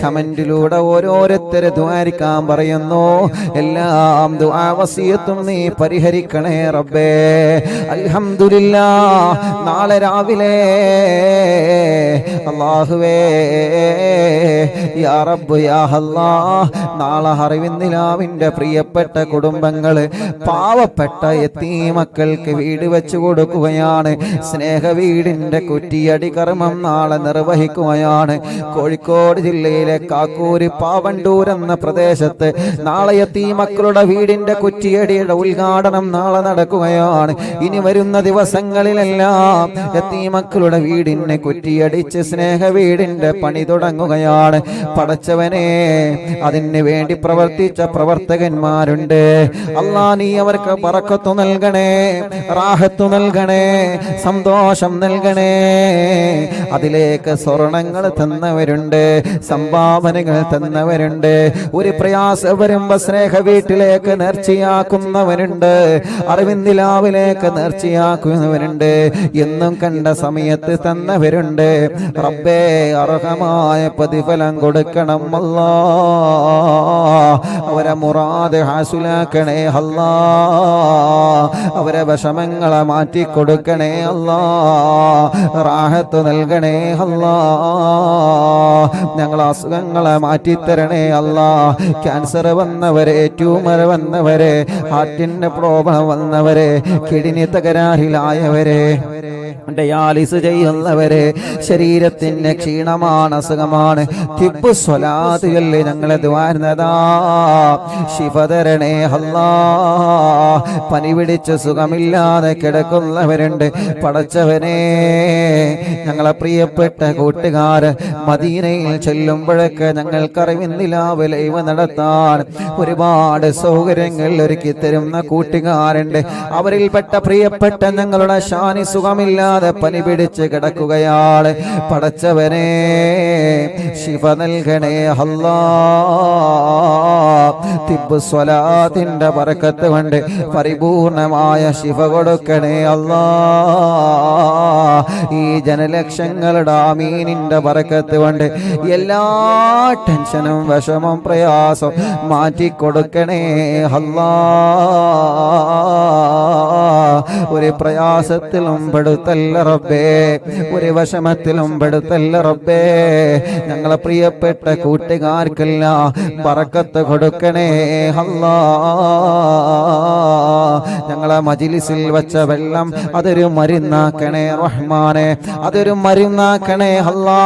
കമന്റിലൂടെ ഓരോരുത്തരെ ദുആരിക്കാൻ പറയുന്നു, എല്ലാം ദുആ വസിയത്തും നീ പരിഹരിക്കണേ റബ്ബേ. അൽഹംദുലില്ലാഹ്, നാളെ രാവിലെ അല്ലാഹുവേ യാ റബ്ബ് യാ അല്ലാഹ്, നാളെ അറിവിൻ നിലാവിന്റെ പ്രിയപ്പെട്ട കുടുംബങ്ങള് പാവപ്പെട്ട യതീമക്കൾക്ക് വീട് വെച്ചു കൊടുക്കുകയാണ്. സ്നേഹ വീടിന്റെ കുറ്റിയടി കർമ്മം നാളെ നിർവഹിക്കുകയാണ്. കോഴിക്കോട് ജില്ലയിലെ കാക്കൂര് പാവണ്ടൂർ എന്ന പ്രദേശത്ത് നാളെ യതീമക്കളുടെ വീടിന്റെ കുറ്റിയടിയുടെ ഉദ്ഘാടനം നാളെ നടക്കുകയാണ്. ഇനി വരുന്ന ദിവസങ്ങളിലെല്ലാം യതീമക്കളുടെ വീടിനെ കുറ്റിയടിച്ച് സ്നേഹ വീടിന്റെ പണി തുടങ്ങുകയാണ്. പടച്ചവനെ, അതിന് വേണ്ടി പ്രവർത്തിച്ച പ്രവർത്തകന്മാരുണ്ട്. അല്ലാ, നീ അവർക്ക് ബറക്കത്ത് നൽകണേ, റാഹത്ത് നൽകണേ, സന്തോഷം നൽകണേ. അതിലേക്ക് സ്വർണങ്ങൾ തന്നവരുണ്ട്, സംഭാവനകൾ തന്നവരുണ്ട്. ഒരു പ്രയാസം വരുമ്പോ സ്നേഹ വീട്ടിലേക്ക് നേർച്ചയാക്കുന്നവരുണ്ട്, അറിവിന്ദിലാവിലേക്ക് നേർച്ചയാക്കുന്നവരുണ്ട്, എന്നും കണ്ട സമയത്ത് തന്നവരുണ്ട്. റബ്ബേ, അർഹമായ പ്രതിഫലം കൊടുക്കണം അല്ലാ. അവരെ മുറാദ് ഹാസുലാക്കണേ അല്ലാ. അവരെ വിഷമങ്ങളെ മാറ്റിക്കൊടുക്കണേ അല്ലാ. റാഹത്ത് നൽകണേ അല്ലാ. ഞങ്ങളെ അസുഖങ്ങളെ മാറ്റിത്തരണേ അല്ലാ. ക്യാൻസർ വന്നവരെ, ട്യൂമർ വന്നവരെ, ഹാർട്ടിന്റെ പ്രോബ്ലം വന്നവരെ, കിഡ്നി തകരാറിലായവരെ, ഡയാലിസ് ചെയ്യുന്നവരെ, ശരീരത്തിന് ക്ഷീണമാണ്, അസുഖമാണ്, തിബ്ബ് സ്വലാത്തുകളിൽ ഞങ്ങളെ ദ്വാരുന്നതാ ശിഫ തരണേ അല്ലാ. പനി പിടിച്ച് സുഖമില്ലാതെ കിടക്കുന്നവരുണ്ട്. പടച്ചവനെ, ഞങ്ങളെ പ്രിയപ്പെട്ട കൂട്ടുകാര് മദീനയിൽ ചെല്ലുമ്പോഴൊക്കെ ഞങ്ങൾക്കറിവിന്നിലാവ് ലൈവ് നടത്താൻ ഒരുപാട് സൗകര്യങ്ങൾ ഒരുക്കി തരുന്ന കൂട്ടുകാരുണ്ട്. അവരിൽപ്പെട്ട പ്രിയപ്പെട്ട ഞങ്ങളുടെ ഷാനി സുഖമില്ലാതെ പനി പിടിച്ച് കിടക്കുകയാണ്. പടച്ചവനെ, ശിഫ നൽകണേ അല്ലാ. തിബ്ബ് സ്വലാത്തിന്റെ ബറക്കത്ത് കൊണ്ട് പരിപൂർണമായ ശിഫ കൊടുക്കണേ അല്ലാ. ഈ ജനലക്ഷങ്ങളുടെ ആമീനിന്റെ ബറക്കത്ത് കൊണ്ട് എല്ലാ ടെൻഷനും വിഷമം പ്രയാസം മാറ്റിക്കൊടുക്കണേ അല്ലാ. ഒരു പ്രയാസത്തിലും പെടുത്തല്ല റബ്ബേ, ഒരു വിഷമത്തിലും പെടുത്തല്ല റബ്ബേ. ഞങ്ങളെ പ്രിയപ്പെട്ട കൂട്ടുകാർക്കെല്ലാം ബറക്കത്ത് കൊടുക്കണേ അല്ലാ. ഞങ്ങളെ മജ്‌ലിസിൽ വെച്ച വെള്ളം അതൊരു മരുന്നാക്കണേ റഹ്മാനെ, അതൊരു മരുന്നാക്കണേ അല്ലാ,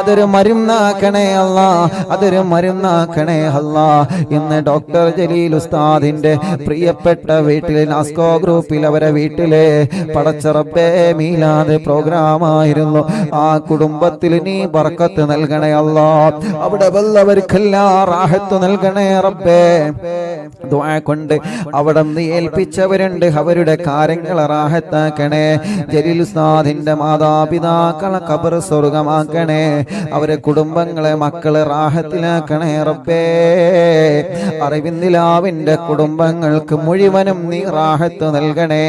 അതൊരു മരുന്നാക്കണേ അല്ലാ, അതൊരു മരുന്നാക്കണേ അല്ലാ. ഇന്ന് ഡോക്ടർ ജലീൽ ഉസ്താദിന്റെ പ്രിയപ്പെട്ട വീട്ടിൽ, നാസ്കോ ഗ്രൂപ്പിൽ അവരെ വീട്ടിലെ പടച്ച റബ്ബേ മീലാദ് പ്രോഗ്രാമായിരുന്നു. ആ കുടുംബത്തിൽ നീ ബർക്കത്ത് നൽകണേ അല്ലാ. അവിടെ വല്ലവർക്കെല്ലാം റാഹത്ത് നൽകണേ റബ്ബേ. ദുആ കൊണ്ട് അവിടെ നിന്ന് ഏൽപ്പിച്ചവരുണ്ട്, അവരുടെ കാര്യങ്ങൾ റാഹത്താക്കണേ. ജലീൽ ഉസ്താദിന്റെ മാതാപിതാക്കളെ ഖബർ സ്വർഗമാക്കണേ. അവരെ കുടുംബങ്ങളെ, മക്കളെ റാഹത്തിലാക്കണേ റബ്ബേ. അറിവിന്ദിലാവിന്റെ കുടുംബങ്ങൾക്ക് മുഴുവനും നീ റാഹത്ത് നൽകണേ,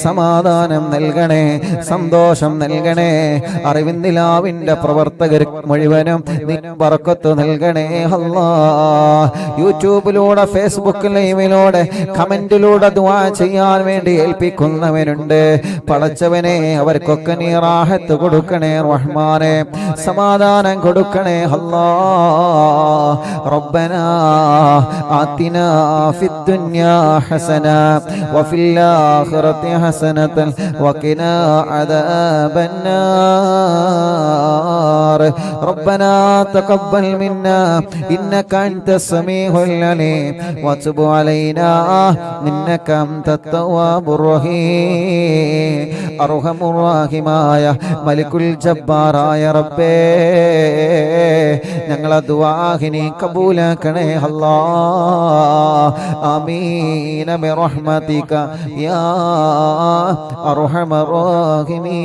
സമാധാനം നൽകണേ, സന്തോഷം നൽകണേ. അറിവിന്ദിലാവിന്റെ പ്രവർത്തകർ മുഴുവനും നീ ബർക്കത്ത് നൽകണേ അല്ലാ. യൂട്യൂബിലൂടെ, ഫേസ്ബുക്ക് ലൈവിലൂടെ, കമന്റിലൂടെ ദുആ ചെയ്യാൻ വേണ്ടി ഏൽപ്പിക്കുന്നവരുണ്ട്. പടച്ചവനെ, അവർക്കൊക്കെ നീ റാഹത്ത് കൊടുക്കണേ റഹ്മാനെ, സമാധാനം കൊടുക്കണേ അല്ലാ. റബ്ബനാ ആതിനാ ഫിദ്ദുനിയാ ഹസന വഫിൽ ആഖിറതി ഹസനതൻ വഖിനാ അദാബന്നാർ. റബ്ബനാ തഖബ്ബൽ മിന്നാ ഇന്നക അൻതസ് സമീഉൽ അലീം വതുബ് അലൈനാ ഇന്നക അൻതത് തവ്വാബുർ റഹീം. അർഹമുർ റഹീമായ മലിക്കുൽ ജബ്ബാറായ റബ്ബേ, ഞങ്ങളെ ദുആഹിനെ കബൂലാക്കണേ അല്ലാ. ആമീൻ ബിറഹ്മതിക യാ അർഹമർ റഹീമീൻ.